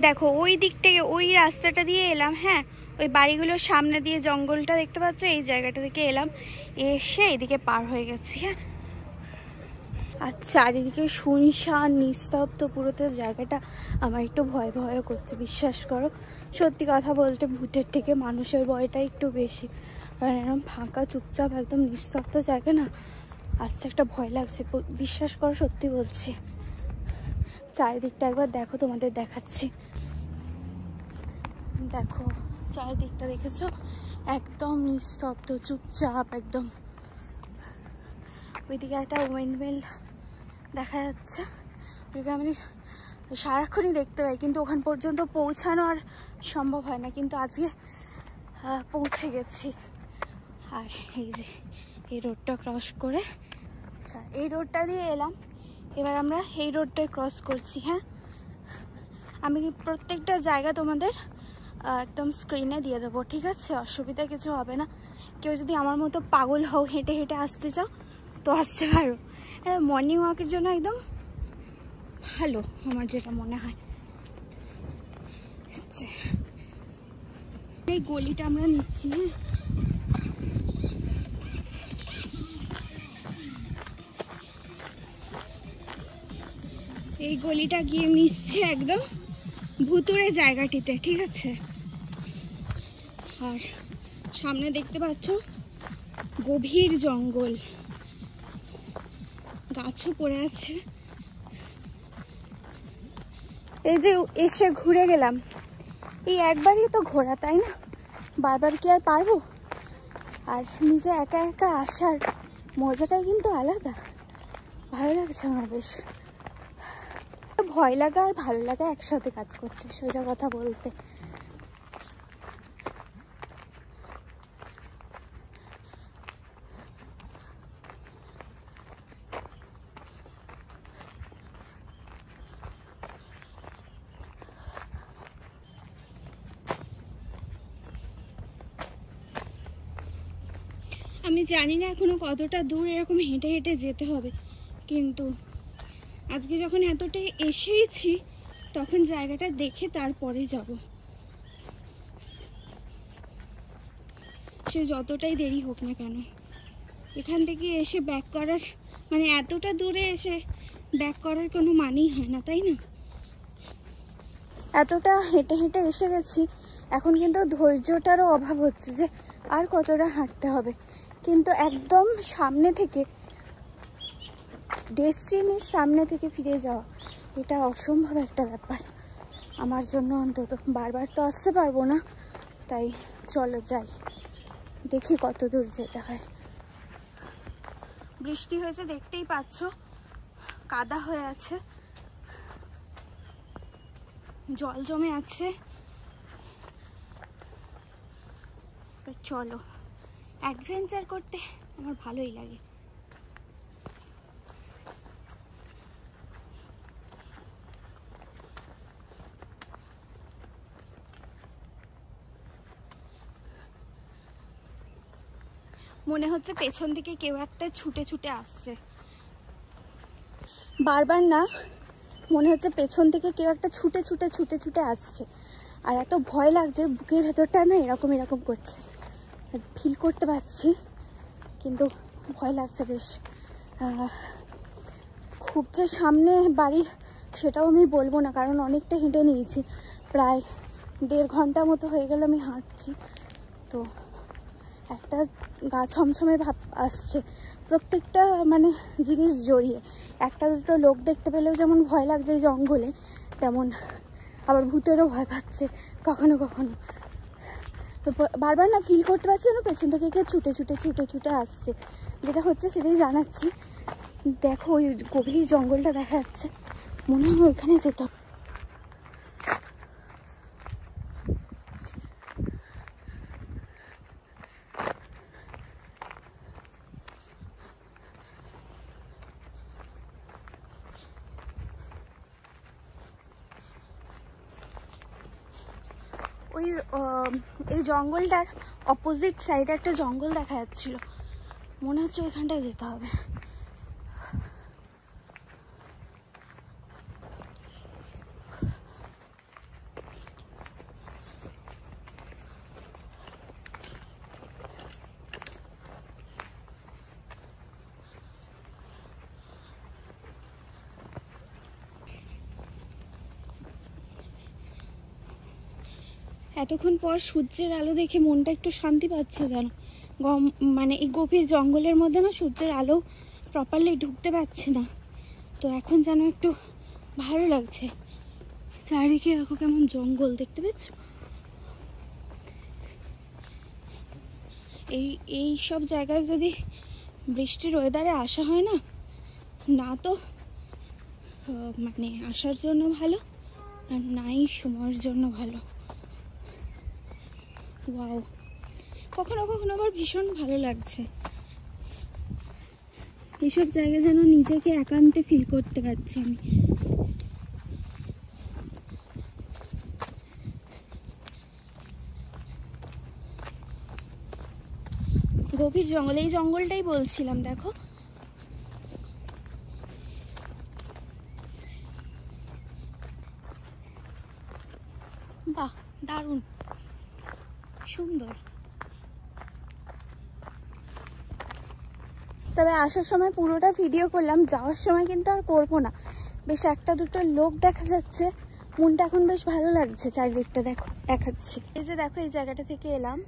দেখো ওই দিক থেকে ওই রাস্তাটা দিয়ে এলাম, হ্যাঁ, ওই বাড়িগুলোর সামনে দিয়ে জঙ্গলটা দেখতে পাচ্ছ, এই জায়গাটা থেকে এলাম, এসে এদিকে পার হয়ে গেছি। হ্যাঁ, আর চারিদিকে শুনশান নিস্তব্ধ পুরোতে জায়গাটা আমার একটু ভয় ভয় করছে, বিশ্বাস করো। সত্যি কথা বলতে ভূতের থেকে মানুষের ভয়টা একটু বেশি, কারণ এরকম ফাঁকা চুপচাপ একদম নিস্তব্ধ জায়গা না, আস্তে একটা ভয় লাগছে, বিশ্বাস করো, সত্যি বলছি। চারিদিকটা একবার দেখো, তোমাদের দেখাচ্ছি। দেখো চারিদিকটা, দেখেছো, একদম নিস্তব্ধ চুপচাপ একদম। ওইদিকে একটা উইন্ডমিল দেখা যাচ্ছে, ওইটা আমি সারাক্ষণই দেখতে পাই, কিন্তু ওখান পর্যন্ত পৌঁছানো আর সম্ভব হয় না, কিন্তু আজকে পৌঁছে গেছি। আর এই যে এই রোডটা ক্রস করে, আচ্ছা এই রোডটা দিয়ে এলাম, এবার আমরা এই রোডটাই ক্রস করছি। হ্যাঁ, আমি প্রত্যেকটা জায়গা তোমাদের একদম স্ক্রিনে দিয়ে দেবো, ঠিক আছে, অসুবিধা কিছু হবে না। কেউ যদি আমার মতো পাগল হও, হেঁটে হেঁটে আসতে চাও তো আসতে পারো, মর্নিং ওয়াকের জন্য একদম ভালো, আমার যেটা মনে হয়। এই গলিটা আমরা নিচ্ছি। হ্যাঁ, এই গলিটা গিয়ে মিশছে একদম ভুতুরে জায়গাটিতে, ঠিক আছে। আর সামনে দেখতে পাচ্ছ গভীর জঙ্গল, গাছও পড়ে আছে। এই যে এসে ঘুরে গেলাম, এই একবারই তো ঘোরা, তাই না, বারবার কি আর পারবো? আর নিজে একা একা আসার মজাটাই কিন্তু আলাদা, ভালো লাগছে আমার বেশ। ভয় লাগা আর ভালো লাগা একসাথে কাজ করছে, সোজা কথা বলতে। আমি জানি না এখনো কতটা দূর এরকম হেঁটে হেঁটে যেতে হবে, কিন্তু আজকে যখন এতটাই এসেইছি তখন জায়গাটা দেখে তারপরে যাব, সে যতটাই দেরি হোক না কেন। এখান থেকে এসে ব্যাক করার মানে এতটা দূরে এসে ব্যাক করার কোনো মানেই হয় না, তাই না। এতটা হেঁটে হেঁটে এসে গেছি, এখন কিন্তু ধৈর্যটারও অভাব হচ্ছে যে আর কতটা হাঁটতে হবে, কিন্তু একদম সামনে থেকে, ডেস্টিনির সামনে থেকে ফিরে যাওয়া এটা অসম্ভব একটা ব্যাপার আমার জন্য, অন্তত বারবার তো আসতে পারবো না, তাই চলো যাই, দেখি কত দূর যেতে হয়। বৃষ্টি হয়েছে দেখতেই পাচ্ছ, কাদা হয়ে আছে, জল জমে আছে। চলো, অ্যাডভেঞ্চার করতে আমার ভালোই লাগে। মনে হচ্ছে পেছন দিকে কেউ একটা ছুটে ছুটে আসছে, বারবার না, মনে হচ্ছে পেছন থেকে কেউ একটা ছুটে ছুটে ছুটে ছুটে আসছে, আর এত ভয় লাগছে, বুকের ভেতরটা না এরকম এরকম করছে, ফিল করতে পারছি, কিন্তু ভয় লাগছে বেশ। খুব যে সামনে বাড়ির সেটাও আমি বলবো না, কারণ অনেকটা হেঁটে নিয়েছি, প্রায় 1.5 ঘন্টা মতো হয়ে গেল আমি হাঁটছি, তো একটা গা ছমছমে ভাব আসছে, প্রত্যেকটা মানে জিনিস জড়িয়ে। একটা দুটো লোক দেখতে পেলেও যেমন ভয় লাগছে এই জঙ্গলে, তেমন আবার ভূতেরও ভয় পাচ্ছে কখনো কখনো। বারবার না ফিল করতে পারছি না পেছন থেকে কেউ ছুটে ছুটে ছুটে ছুটে আসছে, যেটা হচ্ছে সেটাই জানাচ্ছি। দেখো ওই গভীর জঙ্গলটা দেখা যাচ্ছে, মনে হয় ওইখানে যেতে হবে। ওই এই জঙ্গলটার অপোজিট সাইডে একটা জঙ্গল দেখা যাচ্ছিল, মনে হচ্ছে ওইখানটায় যেতে হবে। এতক্ষণ পর সূর্যের আলো দেখে মনটা একটু শান্তি পাচ্ছে যেন। মানে এই গভীর জঙ্গলের মধ্যে না সূর্যের আলো প্রপারলি ঢুকতে পারছে না, তো এখন যেন একটু ভালো লাগছে। চারিদিকে দেখো কেমন জঙ্গল, দেখতে পাচ্ছ? এই সব জায়গায় যদি বৃষ্টির ওয়েদারে আসা হয় না, না তো মানে আসার জন্য ভালো, আর নাই সময়ের জন্য ভালো। ওয়াও, কখনো কখনো আবার ভীষণ ভালো লাগছে। এইসব জায়গায় যেন নিজেকে একান্তে ফিল করতে পারছি আমি। গভীর জঙ্গল, এই জঙ্গলটাই বলছিলাম, দেখো। বাহ, দারুণ সুন্দর। তবে আসার সময় পুরোটা ভিডিও করলাম, যাওয়ার সময় কিন্তু আর করবো না। বেশ একটা দুটো লোক দেখা যাচ্ছে, মনটা এখন বেশ ভালো লাগছে। চারিদিকটা দেখো, দেখাচ্ছি। এই যে দেখো, এই জায়গাটা থেকে এলাম।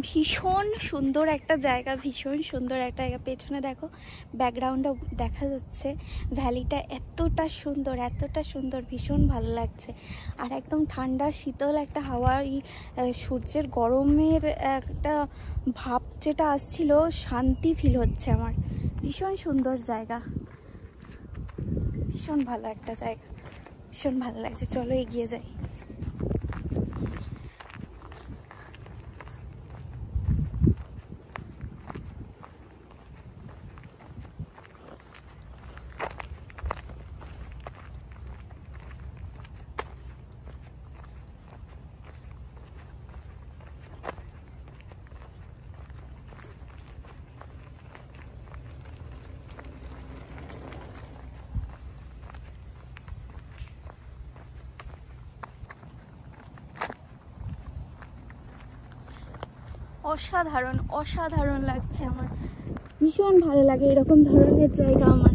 ভীষণ সুন্দর একটা জায়গা, ভীষণ সুন্দর একটা জায়গা। পেছনে দেখো ব্যাকগ্রাউন্ডটা দেখা যাচ্ছে, ভ্যালিটা এতটা সুন্দর, এতটা সুন্দর, ভীষণ ভালো লাগছে। আর একদম ঠান্ডা শীতল একটা হাওয়া, সূর্যের গরমের একটা ভাব যেটা আসছিল, শান্তি ফিল হচ্ছে আমার। ভীষণ সুন্দর জায়গা, ভীষণ ভালো একটা জায়গা, ভীষণ ভালো লাগছে। চলো এগিয়ে যাই। অসাধারণ, অসাধারণ লাগছে আমার। ভীষণ ভালো লাগে এরকম ধরনের জায়গা আমার।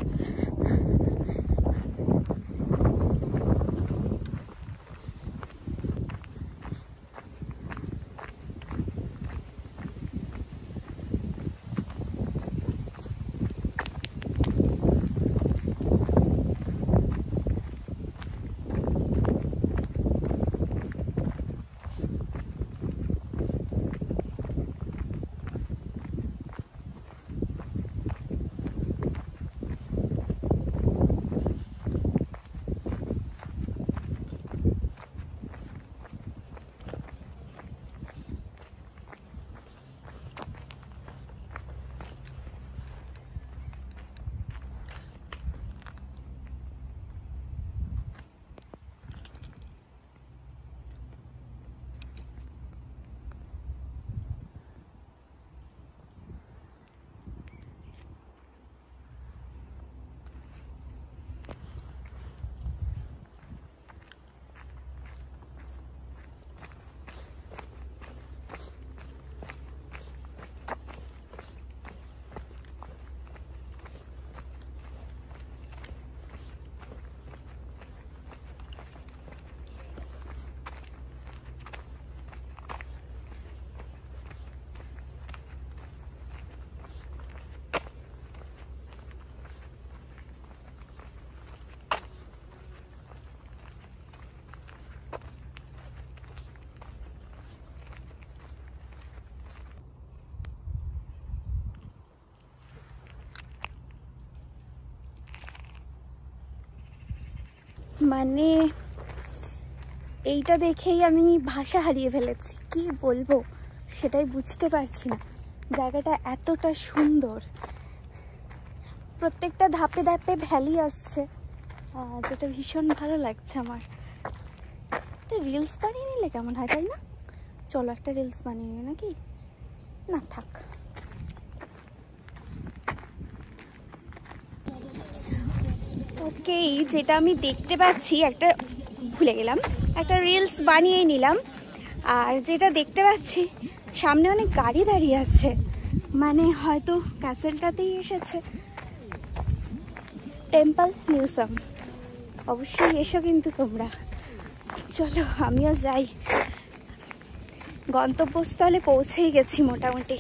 মানে এইটা দেখেই আমি ভাষা হারিয়ে ফেলেছি, কি বলবো সেটাই বুঝতে পারছি না। জায়গাটা এতটা সুন্দর, প্রত্যেকটা ধাপে ধাপে ভ্যালি আসছে, যেটা ভীষণ ভালো লাগছে আমার। একটা রিলস বানিয়ে নিলে কেমন হয়, তাই না? চলো একটা রিলস বানিয়ে নিই নাকি? না থাক। ওকে, যেটা আমি দেখতে পাচ্ছি, একটা ভুলে গেলাম, একটা রিলস বানিয়ে নিলাম। আর যেটা দেখতে পাচ্ছি সামনে অনেক গাড়ি দাঁড়িয়ে আছে, মানে হয়তো ক্যাসেলটাতেই এসেছে। টেম্পল মিউজিয়াম, অবশ্যই এসো কিন্তু তোমরা। চলো আমিও যাই, গন্তব্যস্থলে পৌঁছেই গেছি মোটামুটি।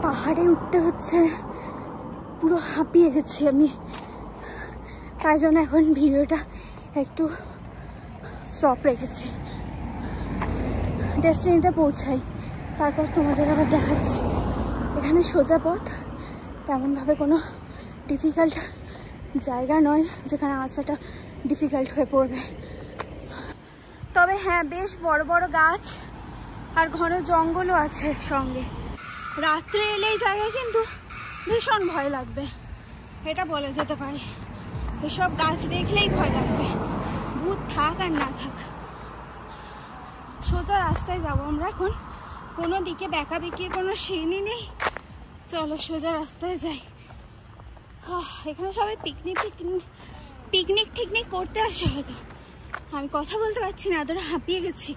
পাহাড়ে উঠতে হচ্ছে, পুরো হাঁপিয়ে গেছি আমি, তাই জন্য এখন ভিডিওটা একটু স্টপ রেখেছি। ডেস্টিনিতে পৌঁছাই, তারপর তোমাদের আবার দেখাচ্ছি। এখানে সোজা পথ, তেমনভাবে কোনো ডিফিকাল্ট জায়গা নয় যেখানে আসাটা ডিফিকাল্ট হয়ে পড়বে। তবে হ্যাঁ, বেশ বড় বড় গাছ আর ঘন জঙ্গলও আছে সঙ্গে। রাত্রে এলে এই জায়গায় কিন্তু ভীষণ ভয় লাগবে, এটা বলা যেতে পারে। এসব গাছ দেখলেই ভয় লাগবে, ভূত থাক আর না থাক। সোজা রাস্তায় যাবো আমরা এখন, কোনো দিকে বেঁকাবেঁকির কোনো সিঁড়ি নেই। চলো সোজা রাস্তায় যাই। এখানে সবাই পিকনিক টিকনিক করতে আসে হয়তো, আমি কথা বলতে পারছি না, এতটা হাঁপিয়ে গেছি।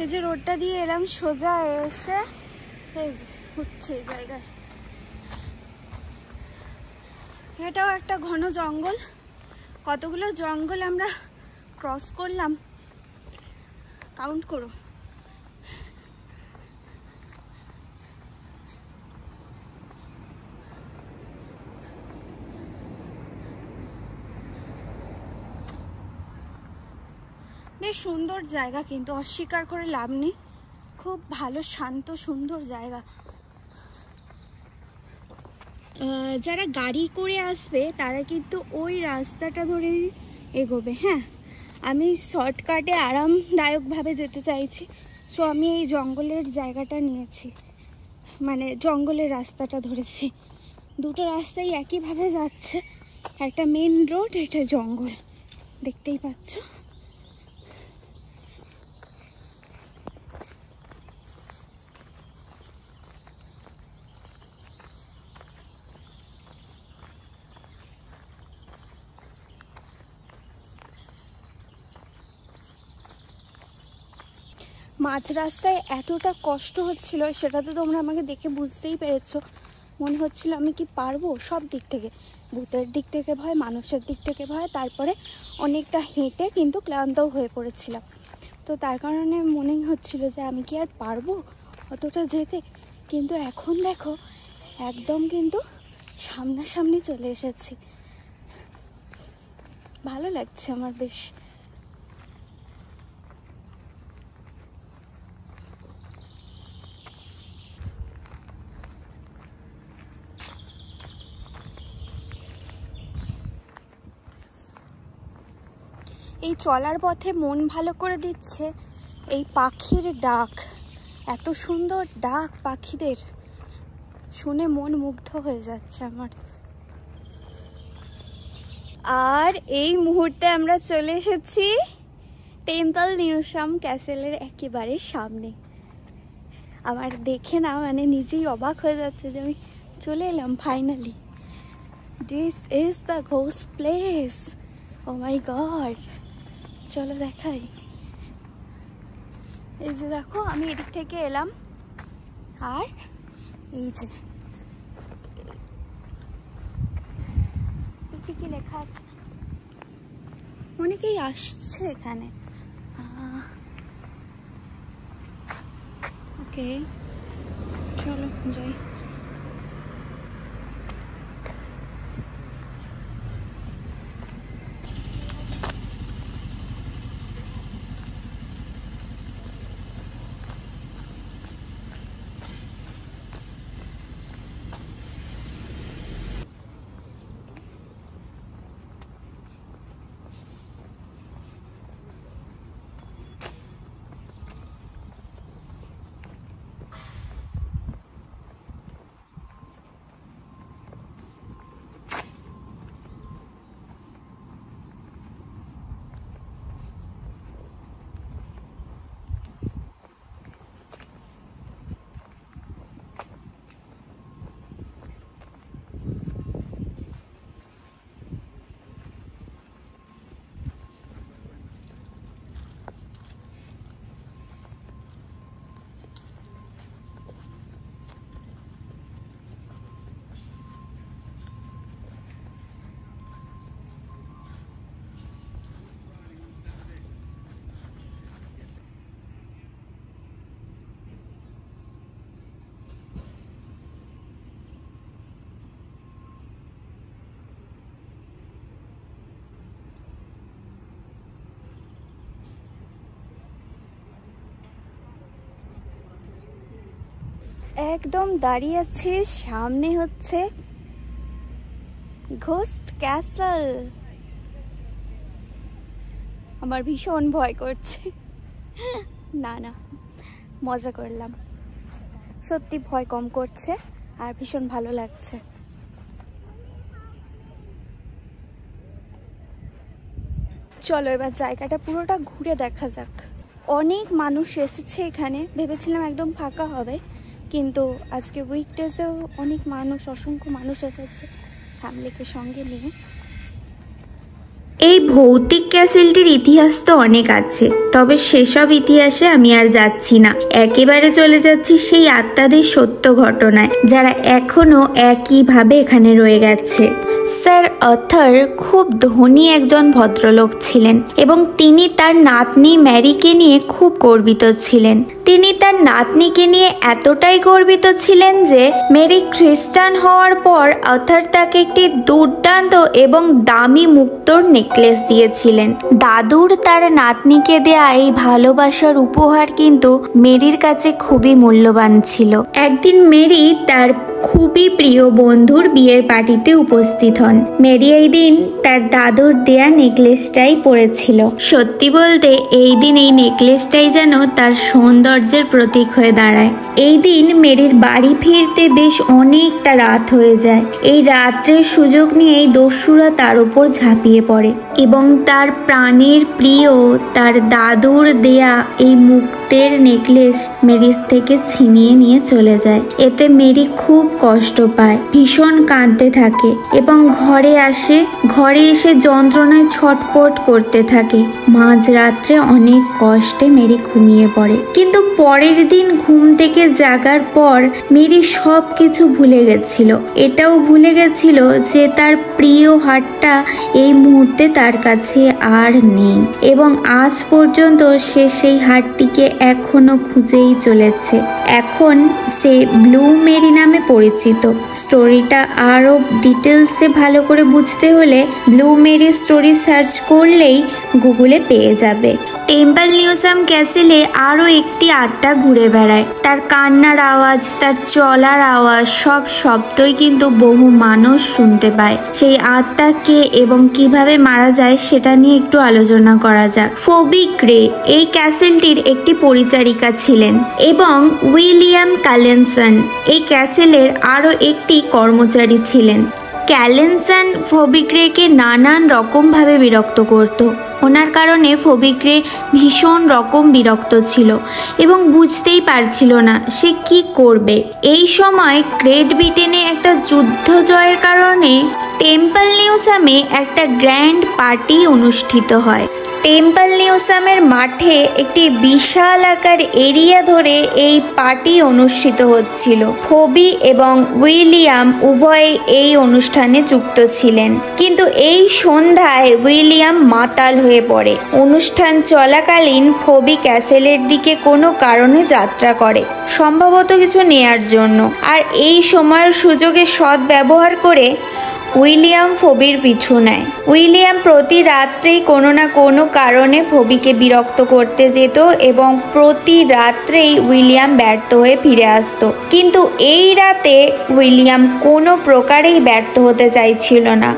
এই যে রোডটা দিয়ে এলাম, সোজা এসে এই যে উঠছে এই জায়গায়। এটাও একটা ঘন জঙ্গল, কতগুলো জঙ্গল আমরা ক্রস করলাম কাউন্ট করো। বেশ সুন্দর জায়গা, কিন্তু অস্বীকার করে লাভ নেই, খুব ভালো শান্ত সুন্দর জায়গা। যারা গাড়ি করে আসবে তারা কিন্তু ওই রাস্তাটা ধরে এগোবে। হ্যাঁ, আমি শর্টকাটে আরামদায়কভাবে যেতে চাইছি, সো আমি এই জঙ্গলের জায়গাটা নিয়েছি, মানে জঙ্গলের রাস্তাটা ধরেছি। দুটো রাস্তাই একইভাবে যাচ্ছে, একটা মেন রোড, একটা জঙ্গল, দেখতেই পাচ্ছ। মাঝ রাস্তায় এতটা কষ্ট হচ্ছিল, সেটা তো তোমরা আমাকে দেখে বুঝতেই পেরেছো। মনে হচ্ছিল আমি কি পারবো, সব দিক থেকে, ভূতের দিক থেকে ভয়, মানুষের দিক থেকে ভয়, তারপরে অনেকটা হেঁটে কিন্তু ক্লান্তও হয়ে পড়েছিলাম। তো তার কারণে মনেই হচ্ছিল যে আমি কি আর পারবো অতটা যেতে। কিন্তু এখন দেখো একদম কিন্তু সামনাসামনি চলে এসেছি, ভালো লাগছে আমার বেশ। এই চলার পথে মন ভালো করে দিচ্ছে এই পাখির ডাক, এত সুন্দর ডাক পাখিদের, শুনে মন মুগ্ধ হয়ে যাচ্ছে আমার। আর এই মুহূর্তে আমরা চলে এসেছি টেম্পল মিউজিয়াম ক্যাসেলের একেবারে সামনে। আমার দেখে না মানে নিজেই অবাক হয়ে যাচ্ছে যে আমি চলে এলাম finally. This is the ghost place, oh my god. চলো দেখাই। এই যে দেখো আমি এদিক থেকে এলাম, আর এই যে কি কি লেখা আছে, অনেকেই আসছে এখানে। ওকে চলো যাই। একদম দাঁড়িয়ে আছে, সামনে হচ্ছে ঘোস্ট ক্যাসেল। আমার ভীষণ ভয় করছে। না না, মজা করলাম। সত্যি ভয় কম করছে আর ভীষণ ভালো লাগছে। চলো এবার জায়গাটা পুরোটা ঘুরে দেখা যাক। অনেক মানুষ এসেছে এখানে, ভেবেছিলাম একদম ফাঁকা হবে, কিন্তু আজকে উইকডেজেও অনেক মানুষ, অসংখ্য মানুষ এসেছে ফ্যামিলিকে সঙ্গে নিয়ে। এই ভৌতিক ক্যাসেলটির ইতিহাস তো অনেক আছে, তবে সেসব ইতিহাসে আমি আর যাচ্ছি না। একেবারে চলে যাচ্ছি সেই আত্মাদের সত্য ঘটনায়, যারা এখনো একইভাবে এখানে রয়ে গেছে। স্যার আর্থার খুব ধনী একজন ভদ্রলোক ছিলেন এবং তিনি তার নাতনি ম্যারিকে নিয়ে খুব গর্বিত ছিলেন। তিনি তার নাতনিকে নিয়ে এতটাই গর্বিত ছিলেন যে মেরি খ্রিস্টান হওয়ার পর আর্থার তাকে একটি দুর্দান্ত এবং দামি মুক্তোর নেকলেস দিয়েছিলেন। দাদুর তার নাতনিকে দেয়া এই ভালোবাসার উপহার কিন্তু মেরির কাছে খুবই মূল্যবান ছিল। একদিন মেরি তার খুবই প্রিয় বন্ধুর বিয়ের পার্টিতে উপস্থিত হন। মেরি এই দিন তার দাদুর দেয়া নেকলেসটাই পরেছিল। সত্যি বলতে এই দিন এই নেকলেসটাই যেন তার সৌন্দর্যের প্রতীক হয়ে দাঁড়ায়। এই দিন মেরির বাড়ি ফিরতে বেশ অনেকটা রাত হয়ে যায়। এই রাত্রের সুযোগ নিয়েই দস্যুরা তার উপর ঝাঁপিয়ে পড়ে এবং তার প্রাণের প্রিয় তার দাদুর দেয়া এই মুক্তের নেকলেস মেরির থেকে ছিনিয়ে নিয়ে চলে যায়। এতে মেরি খুব কষ্ট পায়, ভীষণ কাঁদতে থাকে এবং ঘরে এসে যন্ত্রণায় ছটপট করতে থাকে। মাঝরাত্রে অনেক কষ্টে মেরি ঘুমিয়ে পড়ে, কিন্তু পরের দিন ঘুম থেকে জাগার পর মেরি সব কিছু ভুলে গেছিল। এটাও ভুলে গেছিল যে তার প্রিয় হারটা এই মুহূর্তে তার কাছে আর নেই এবং আজ পর্যন্ত সে সেই হারটিকে এখনো খুঁজেই চলেছে। এখন সে ব্লু মেরি নামে পরিচিত। স্টোরিটা আরও ডিটেলসে ভালো করে বুঝতে হলে ব্লু মেরি স্টোরি সার্চ করলেই গুগলে পেয়ে যাবে। টেম্পল নিউসাম ক্যাসেলে আরও একটি আত্মা ঘুরে বেড়ায়। তার কান্নার আওয়াজ, তার চলার আওয়াজ, সব শব্দই কিন্তু বহু মানুষ শুনতে পায়। সেই আত্মা কে এবং কিভাবে মারা যায় সেটা নিয়ে একটু আলোচনা করা যাক। ফোবি গ্রে এই ক্যাসেলটির একটি পরিচারিকা ছিলেন এবং উইলিয়াম কালেনসন এই ক্যাসেলের আরও একটি কর্মচারী ছিলেন। ক্যালেনসন ফোবি গ্রেকে নানান রকমভাবে বিরক্ত করত। ওনার কারণে ফোবি গ্রে ভীষণ রকম বিরক্ত ছিল এবং বুঝতেই পারছিল না সে কি করবে। এই সময় গ্রেট ব্রিটেনে একটা যুদ্ধ জয়ের কারণে টেম্পল নিউসামে একটা গ্র্যান্ড পার্টি অনুষ্ঠিত হয়। টেম্পল নিউসামের মাঠে একটি বিশাল আকার এরিয়া ধরে এই পার্টি অনুষ্ঠিত হচ্ছিল। ফোবি এবং উইলিয়াম উভয়ে এই অনুষ্ঠানে যুক্ত ছিলেন, কিন্তু এই সন্ধ্যায় উইলিয়াম মাতাল হয়ে পড়ে। অনুষ্ঠান চলাকালীন ফোবি ক্যাসেলের দিকে কোনো কারণে যাত্রা করে, সম্ভবত কিছু নেয়ার জন্য, আর এই সময়ের সুযোগে সৎ ব্যবহার করে উইলিয়াম ফোবির পিছু নেয়। উইলিয়াম প্রতি রাত্রেই কোনো না কোনো কারণে ফোবিকে বিরক্ত করতে যেত এবং প্রতি রাত্রেই উইলিয়াম ব্যর্থ হয়ে ফিরে আসতো, কিন্তু এই রাতে উইলিয়াম কোনো প্রকারেই ব্যর্থ হতে চাইছিল না।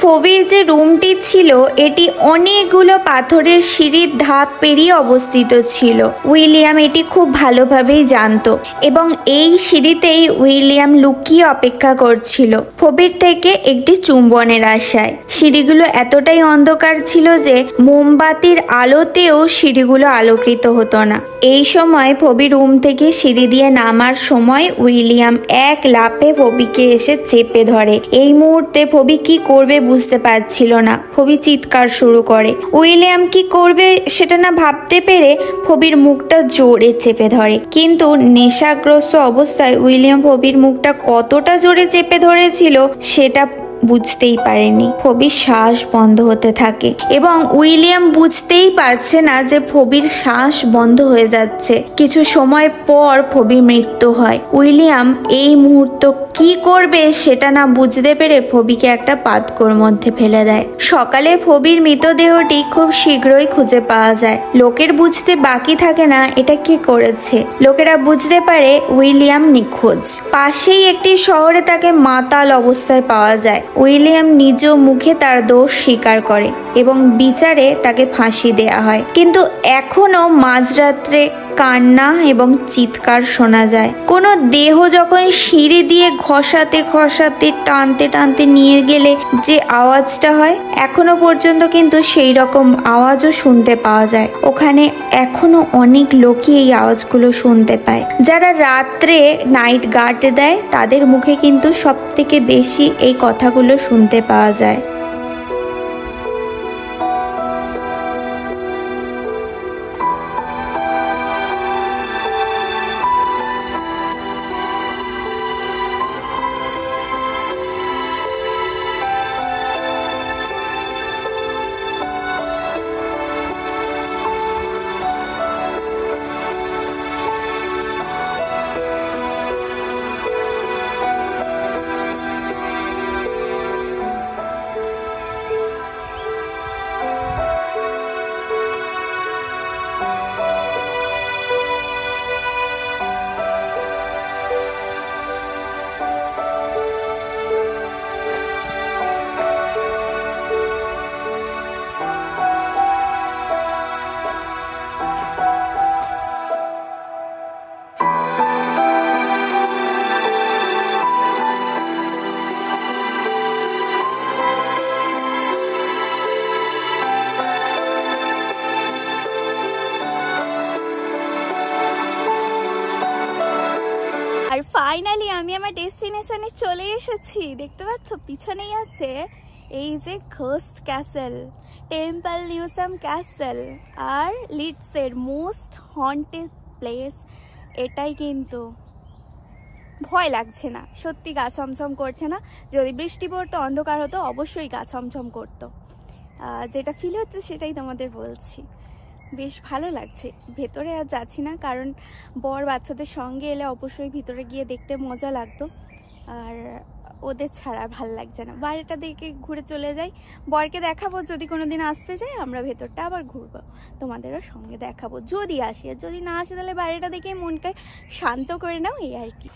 ফোবির যে রুমটি ছিল এটি অনেকগুলো পাথরের সিঁড়ির ধাপ পেরিয়ে অবস্থিত ছিল। উইলিয়াম এটি খুব ভালোভাবেই জানতো এবং এই সিঁড়িতেই উইলিয়াম লুকিয়ে অপেক্ষা করছিল ফোবির থেকে একটি চুম্বনের আশায়। সিঁড়িগুলো এতটাই অন্ধকার ছিল যে মোমবাতির আলোতেও সিঁড়িগুলো আলোকিত হতো না। এই সময় ফোবি রুম থেকে সিঁড়ি দিয়ে নামার সময় উইলিয়াম এক লাফে ফোবিকে এসে চেপে ধরে। এই মুহূর্তে ফোবি কি করবে বুঝতে পারছিল না। ফোবি চিৎকার শুরু করে। উইলিয়াম কি করবে সেটা না ভাবতে পেরে ফোবির মুখটা জোরে চেপে ধরে, কিন্তু নেশাগ্রস্ত অবস্থায় উইলিয়াম ফোবির মুখটা কতটা জোরে চেপে ধরেছিল সেটা বুঝতেই পারেনি। ফোবির শ্বাস বন্ধ হতে থাকে এবং উইলিয়াম বুঝতেই পারছে না যে ফোবির শ্বাস বন্ধ হয়ে যাচ্ছে। কিছু সময় পর ফোবির মৃত্যু হয়। উইলিয়াম এই মুহূর্তটা কি করবে সেটা না বুঝতে পেরে ফবিকে একটা পাতকুয়োর মধ্যে ফেলে দেয়। সকালে ফবির মৃতদেহটি খুব শীঘ্রই খুঁজে পাওয়া যায়। লোকের বুঝতে বাকি থাকে না এটা কে করেছে। লোকেরা বুঝতে পারে উইলিয়াম নিখোঁজ। পাশেই একটি শহরে তাকে মাতাল অবস্থায় পাওয়া যায়। উইলিয়াম নিজ মুখে তার দোষ স্বীকার করে এবং বিচারে তাকে ফাঁসি দেয়া হয়। কিন্তু এখনো মাঝরাত্রে কান্না এবং চিৎকার শোনা যায়। কোনো দেহ যখন সিঁড়ি দিয়ে ঘষাতে ঘষাতে টানতে টানতে নিয়ে গেলে যে আওয়াজটা হয়, এখনো পর্যন্ত কিন্তু সেই রকম আওয়াজও শুনতে পাওয়া যায়। ওখানে এখনো অনেক লোকই এই আওয়াজগুলো শুনতে পায়। যারা রাত্রে নাইট গার্ড দেয় তাদের মুখে কিন্তু সব থেকে বেশি এই কথাগুলো শুনতে পাওয়া যায়। আর ফাইনালি আমি আমার ডেস্টিনেশনে চলে এসেছি। দেখতে পাচ্ছ পিছনেই আছে এই যে ghost castle, Temple Newsam castle আর লিডসের মোস্ট হন্টেড প্লেস। এটাই কিন্তু ভয় লাগছে না, সত্যি গা ছমছম করছে না। যদি বৃষ্টি পড়তো অন্ধকার হতো অবশ্যই গা ছমছম করতো। যেটা ফিল হচ্ছে সেটাই তোমাদের বলছি। বেশ ভালো লাগছে। ভেতরে আর যাচ্ছি না, কারণ বর বাচ্চাদের সঙ্গে এলে অবশ্যই ভিতরে গিয়ে দেখতে মজা লাগতো, আর ওদের ছাড়া ভাল লাগছে না। বাইরেটা দেখে ঘুরে চলে যাই, বরকে দেখাবো যদি কোনোদিন আসতে যাই, আমরা ভেতরটা আবার ঘুরবো, তোমাদেরও সঙ্গে দেখাবো যদি আসি। আর যদি না আসে তাহলে বাইরেটা দেখে মনকে শান্ত করে নাও, এই আর কি।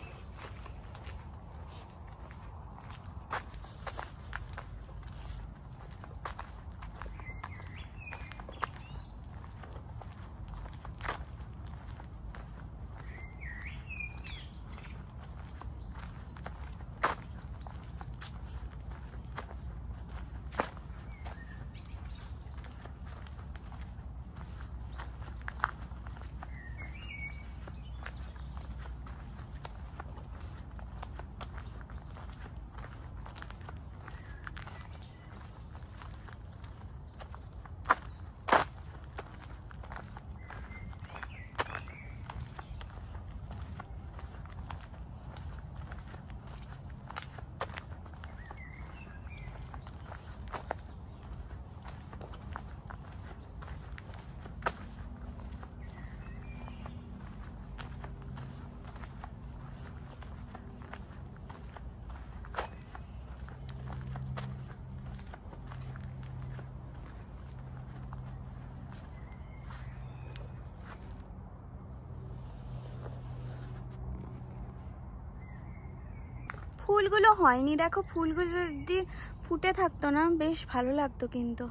ফুলগুলো হয়নি, দেখো ফুলগুলো যদি ফুটে থাকতো না বেশ ভালো লাগতো, কিন্তু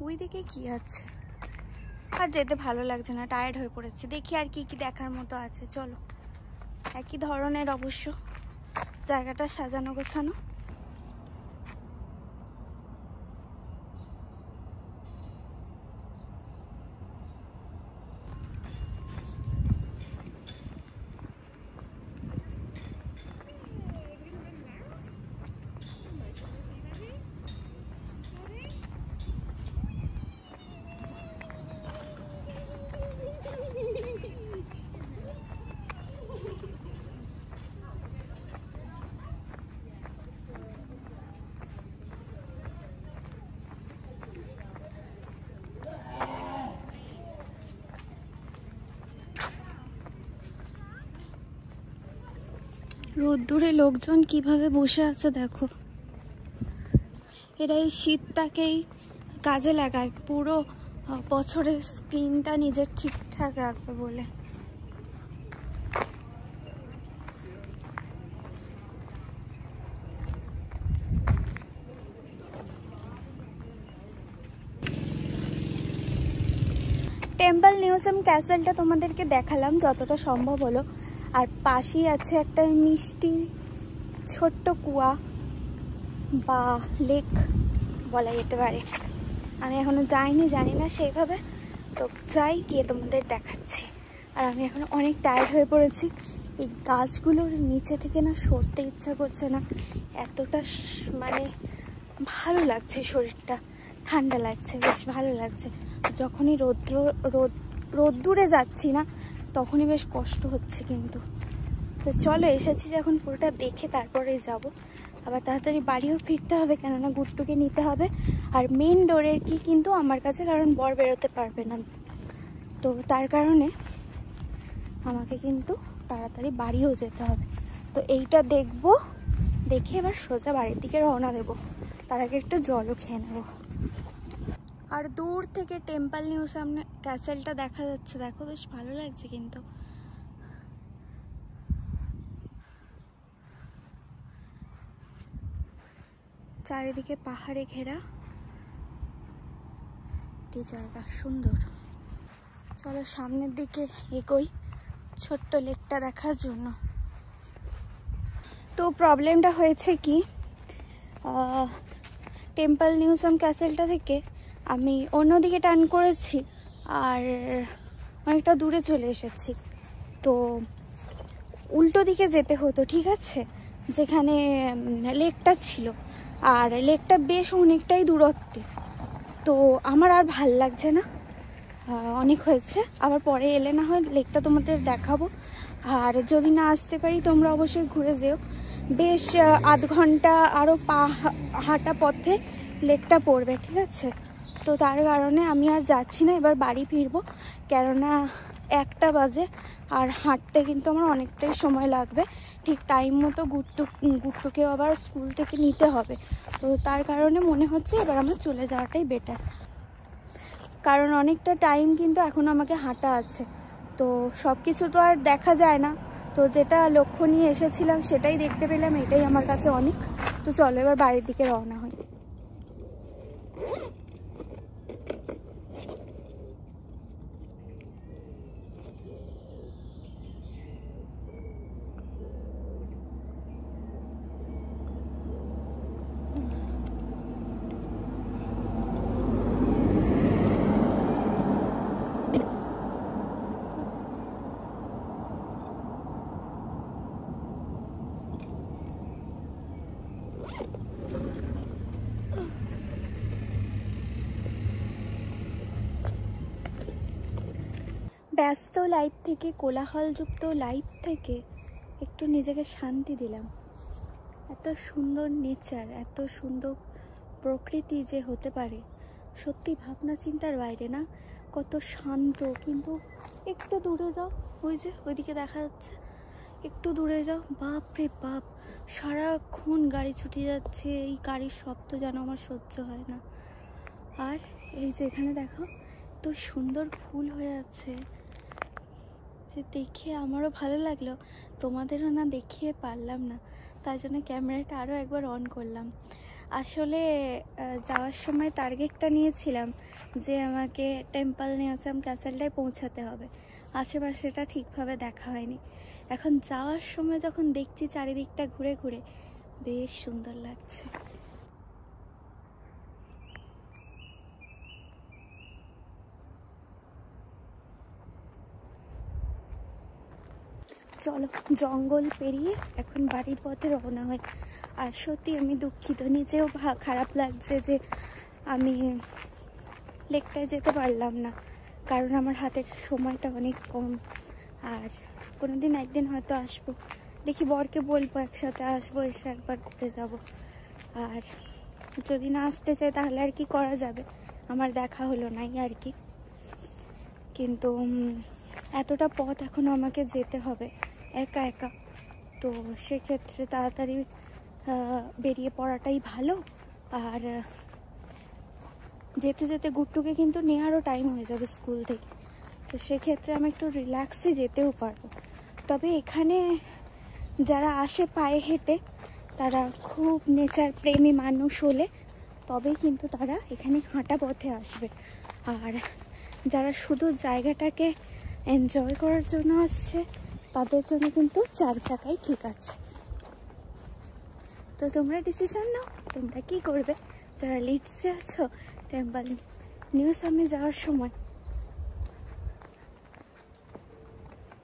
ওই দিকে কি আছে। আর যেতে ভালো লাগছে না, টায়ার্ড হয়ে পড়েছে। দেখি আর কি কি দেখার মতো আছে, চলো। একই ধরনের অবশ্য জায়গাটা সাজানো গোছানো। রোদ্দুরে লোকজন কিভাবে বসে আছে দেখো। এরা এই শীতটাকেই কাজে লাগায় পুরো বছরের স্কিনটা নিজের ঠিকঠাক রাখবে বলে। টেম্পল মিউজিয়াম ক্যাসেলটা তোমাদেরকে দেখালাম যতটা সম্ভব হলো। আর পাশেই আছে একটা মিষ্টি ছোট্ট কুয়া বা লেক বলা যেতে পারে। আমি এখনো যাইনি, জানি না সেইভাবে, তো যাই গিয়ে তোমাদের দেখাচ্ছি। আর আমি এখন অনেক টায়ার্ড হয়ে পড়েছি। এই গাছগুলোর নিচে থেকে না সরতে ইচ্ছা করছে না, এতটা মানে ভালো লাগছে, শরীরটা ঠান্ডা লাগছে, বেশ ভালো লাগছে। যখনই রোদ্দুরে যাচ্ছি না তখনই বেশ কষ্ট হচ্ছে কিন্তু। তো চলো, এসেছি যখন পুরোটা দেখে তারপরেই যাব। আবার তাড়াতাড়ি বাড়িও ফিরতে হবে, কেননা গুট্টুকে নিতে হবে। আর মেন ডোরের কি কিন্তু আমার কাছে, কারণ বর বেরোতে পারবে না, তো তার কারণে আমাকে কিন্তু তাড়াতাড়ি বাড়িও যেতে হবে। তো এইটা দেখবো, দেখে এবার সোজা বাড়ির দিকে রওনা দেবো। তার আগে একটু জলও খেয়ে নেবো। আর দূর থেকে টেম্পল মিউজিয়াম ক্যাসেলটা দেখা যাচ্ছে, দেখো বেশ ভালো লাগছে কিন্তু। চারিদিকে পাহাড়ে ঘেরা একটি জায়গা, সুন্দর। চলো সামনের দিকে এগোই ছোট্ট লেকটা দেখার জন্য। তো প্রবলেমটা হয়েছে কি, টেম্পল মিউজিয়াম ক্যাসেলটা থেকে আমি অন্যদিকে টার্ন করেছি আর অনেকটা দূরে চলে এসেছি। তো উল্টো দিকে যেতে হতো, ঠিক আছে, যেখানে লেকটা ছিল। আর লেকটা বেশ অনেকটাই দূরত্বে, তো আমার আর ভাল লাগছে না, অনেক হয়েছে। আবার পরে এলে না হয় লেকটা তোমাদের দেখাবো। আর যদি না আসতে পারি তোমরা অবশ্যই ঘুরে যেও। বেশ আধ ঘন্টা আরও হাঁটা পথে লেকটা পড়বে, ঠিক আছে। তো তার কারণে আমি আর যাচ্ছি না, এবার বাড়ি ফিরবো, কেননা 1টা বাজে। আর হাঁটতে কিন্তু আমার অনেকটাই সময় লাগবে, ঠিক টাইম মতো গুট্টুকেও আবার স্কুল থেকে নিতে হবে। তো তার কারণে মনে হচ্ছে এবার আমার চলে যাওয়াটাই বেটার, কারণ অনেকটা টাইম কিন্তু এখন আমাকে হাঁটা আছে। তো সব কিছু তো আর দেখা যায় না, তো যেটা লক্ষ্য নিয়ে এসেছিলাম সেটাই দেখতে পেলাম, এটাই আমার কাছে অনেক। তো চলো এবার বাড়ির দিকে রওনা হই। ব্যস্ত লাইফ থেকে, কোলাহলযুক্ত লাইফ থেকে একটু নিজেকে শান্তি দিলাম। এত সুন্দর নেচার, এত সুন্দর প্রকৃতি যে হতে পারে সত্যি ভাবনা চিন্তার বাইরে না। কত শান্ত। কিন্তু একটু দূরে যাও, ওই যে ওইদিকে দেখা যাচ্ছে, একটু দূরে যাও, বাপ রে বাপ, সারাক্ষণ গাড়ি ছুটে যাচ্ছে, এই গাড়ির শব্দ যেন আমার সহ্য হয় না। আর এই যে এখানে দেখো তো সুন্দর ফুল হয়ে আছে, যে দেখে আমারও ভালো লাগলো, তোমাদেরও না দেখিয়ে পারলাম না, তাই জন্য ক্যামেরাটা আরও একবার অন করলাম। আসলে যাওয়ার সময় টার্গেটটা নিয়েছিলাম যে আমাকে টেম্পল মিউজিয়াম ক্যাসেলটায় পৌঁছাতে হবে, আশেপাশেটা ঠিকভাবে দেখা হয়নি। এখন যাওয়ার সময় যখন দেখছি চারিদিকটা ঘুরে ঘুরে, বেশ সুন্দর লাগছে। চলো জঙ্গল পেরিয়ে এখন বাড়ির পথে রওনা হয়। আর সত্যি আমি দুঃখিত, নিজেও খারাপ লাগছে যে আমি লেকটায় যেতে পারলাম না, কারণ আমার হাতের সময়টা অনেক কম। আর কোনোদিন একদিন হয়তো আসবো, দেখি বরকে বলবো একসাথে আসবো, এসে একবার ঘুরে যাব। আর যদি না আসতে চাই তাহলে আর কি করা যাবে, আমার দেখা হলো নাই আর কি। কিন্তু এতটা পথ এখনো আমাকে যেতে হবে একা একা, তো সেক্ষেত্রে তাড়াতাড়ি বেরিয়ে পড়াটাই ভালো। আর যেতে যেতে গুট্টুকে কিন্তু নেওয়ারও টাইম হয়ে যাবে স্কুল থেকে, তো সেক্ষেত্রে আমি একটু রিল্যাক্সে যেতেও পারবো। তবে এখানে যারা আসে পায়ে হেঁটে তারা খুব নেচার প্রেমী মানুষ হলে তবেই কিন্তু তারা এখানে হাঁটা পথে আসবে। আর যারা শুধু জায়গাটাকে এনজয় করার জন্য আসছে তাদের জন্য কিন্তু 4 চাকাই ঠিক আছে। তো তোমরা ডিসিশন নাও, তোমরা কি করবে যারা লিডসে আছো টেম্পল নিউ সামে যাওয়ার সময়।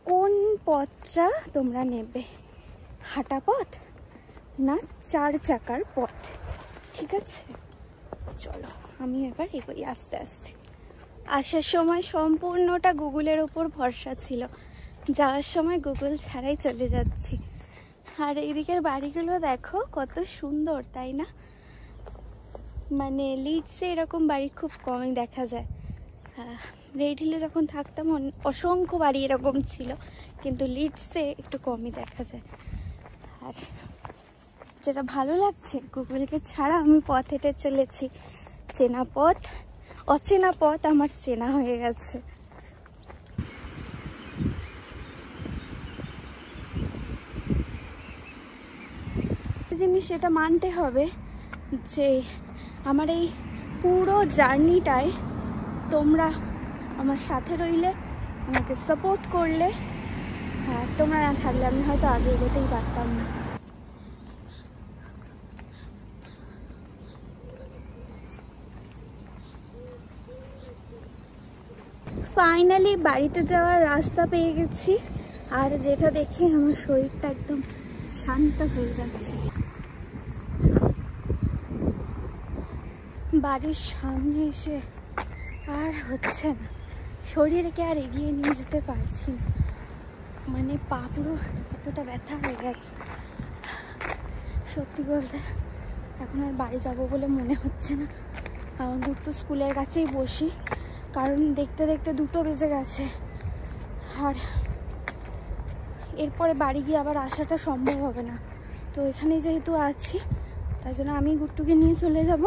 কোন পথটা তোমরা নেবে, হাঁটা পথ না 4 চাকার পথ? ঠিক আছে, চলো আমি এবার এগোই আস্তে আস্তে। আসার সময় সম্পূর্ণটা গুগলের ওপর ভরসা ছিল, যাওয়ার সময় গুগল ছাড়াই চলে যাচ্ছি। আর এইদিকের বাড়িগুলো দেখো কত সুন্দর, তাই না? মানে লিডসে এরকম বাড়ি খুব কমই দেখা যায়। রেড হিলে যখন থাকতাম অসংখ্য বাড়ি এরকম ছিল, কিন্তু লিডসে একটু কমই দেখা যায়। আর যেটা ভালো লাগছে, গুগলকে ছাড়া আমি পথ হেঁটে চলেছি। চেনা পথ, অচেনা পথ আমার চেনা হয়ে গেছে। জিনিস এটা মানতে হবে যে আমার এই পুরো জার্নিটায় তোমরা আমার সাথে রইলে, আমাকে সাপোর্ট করলে। হ্যাঁ, তোমরা না থাকলে আমি হয়তো আগে এগোতেই পারতাম না। ফাইনালি বাড়িতে যাওয়ার রাস্তা পেয়ে গেছি। আর যেটা দেখে আমার শরীরটা একদম শান্ত হয়ে যাচ্ছে। বাড়ির সামনে এসে আর হচ্ছে না, শরীরকে আর এগিয়ে নিয়ে যেতে পারছি না। মানে পা পুরো এতটা ব্যথা হয়ে গেছে। সত্যি বলতে এখন আর বাড়ি যাব বলে মনে হচ্ছে না। গুট্টু স্কুলের কাছেই বসি, কারণ দেখতে দেখতে 2টো বেজে গেছে। আর এরপরে বাড়ি গিয়ে আবার আসাটা সম্ভব হবে না। তো এখানে যেহেতু আছি তাই জন্য আমি গুট্টুকে নিয়ে চলে যাব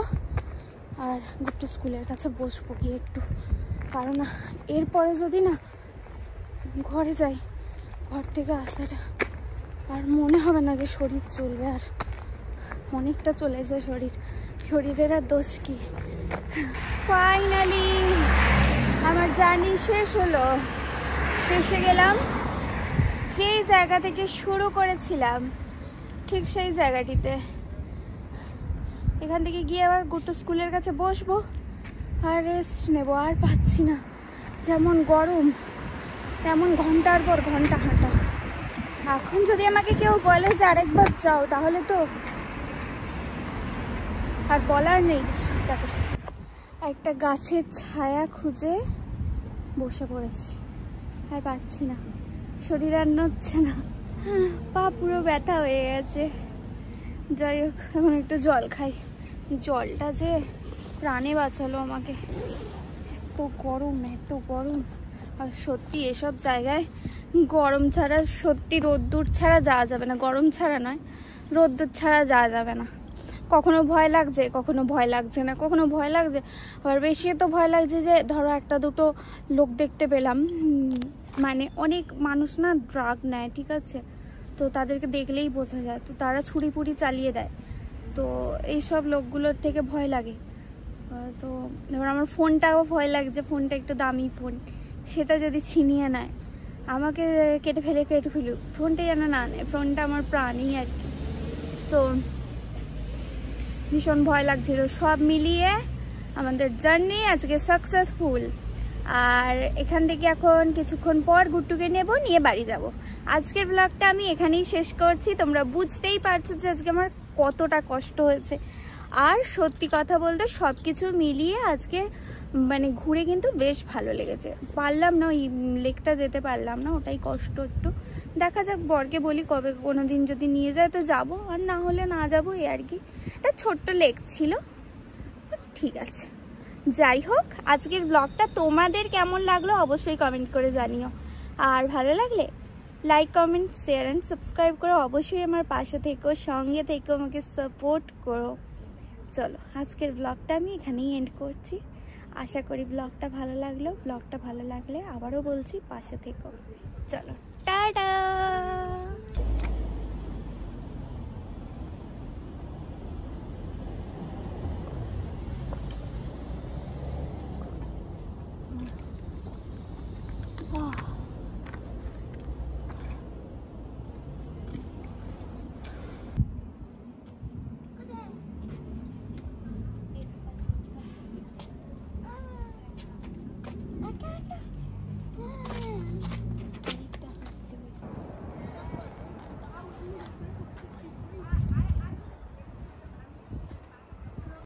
আর গুট্টু স্কুলের কাছে বসবো গিয়ে একটু। কারণ এরপরে যদি না ঘরে যাই, ঘর থেকে আসাটা আর মনে হবে না যে শরীর চলবে। আর অনেকটা চলে যায় শরীরের আর দোষ কি। ফাইনালি আমার জার্নি শেষ হলো। এসে গেলাম যেই জায়গা থেকে শুরু করেছিলাম ঠিক সেই জায়গাটিতে। এখান থেকে গিয়ে আবার গুট্টু স্কুলের কাছে বসবো আর রেস্ট নেব। আর পাচ্ছি না, যেমন গরম তেমন ঘন্টার পর ঘন্টা হাঁটা। এখন যদি আমাকে কেউ বলে যে আরেকবার যাও, তাহলে তো আর বলার নেই কিছু। তাকে একটা গাছের ছায়া খুঁজে বসে পড়েছি, আর পাচ্ছি না, শরীর আর নড়ছে না, পা পুরো ব্যথা হয়ে গেছে। যাই হোক, এখন একটু জল খাই। জলটা যে প্রাণে বাঁচালো আমাকে। এত গরম, এত গরম। আর সত্যি এসব জায়গায় গরম ছাড়া, সত্যি রোদ্দুর ছাড়া যাওয়া যাবে না। গরম ছাড়া নয়, রোদ্দুর ছাড়া যাওয়া যাবে না। কখনো ভয় লাগছে, কখনো ভয় লাগছে না, কখনো ভয় লাগছে। আবার বেশি তো ভয় লাগছে যে ধরো 1-2 লোক দেখতে পেলাম। মানে অনেক মানুষ না ড্রাগ নেয়, ঠিক আছে, তো তাদেরকে দেখলেই বোঝা যায়। তো তারা ছুরি পুরি চালিয়ে দেয়। তো এইসব লোকগুলোর থেকে ভয় লাগে। তো এবার আমার ফোনটাও ভয় লাগছে। ফোনটা একটু দামি ফোন, সেটা যদি ছিনিয়ে নেয়, আমাকে কেটে ফেলুক, ফোনটা যেন না নেয়। ফোনটা আমার প্রাণই আর কি। তো ভীষণ ভয় লাগছিল। সব মিলিয়ে আমাদের জার্নি আজকে সাকসেসফুল। আর এখান থেকে এখন কিছুক্ষণ পর গুট্টুকে নিয়ে বাড়ি যাব। আজকের ব্লগটা আমি এখানেই শেষ করছি। তোমরা বুঝতেই পারছো যে আজকে আমার কতটা কষ্ট হয়েছে। আর সত্যি কথা বলতে সব কিছু মিলিয়ে আজকে মানে ঘুরে কিন্তু বেশ ভালো লেগেছে। পারলাম না, ওই লেকটা যেতে পারলাম না, ওটাই কষ্ট একটু। দেখা যাক, বরকে বলি কবে কোনো দিন যদি নিয়ে যায় তো যাব, আর না হলে না যাবো, এই আর কি। একটা ছোট্ট লেক ছিল, ঠিক আছে। যাই হোক, আজকের ব্লগটা তোমাদের কেমন লাগলো অবশ্যই কমেন্ট করে জানিও। আর ভালো লাগলে like comment share and subscribe করো, অবশ্যই আমার পাশে থেকো, সঙ্গে থেকো, আমাকে সাপোর্ট করো। চলো আজকের ব্লগটা আমি এখানেই এন্ড করছি। আশা করি ব্লগটা ভালো লাগলো। ব্লগটা ভালো লাগলে আবারও বলছি পাশে থেকো। চলো টাটা।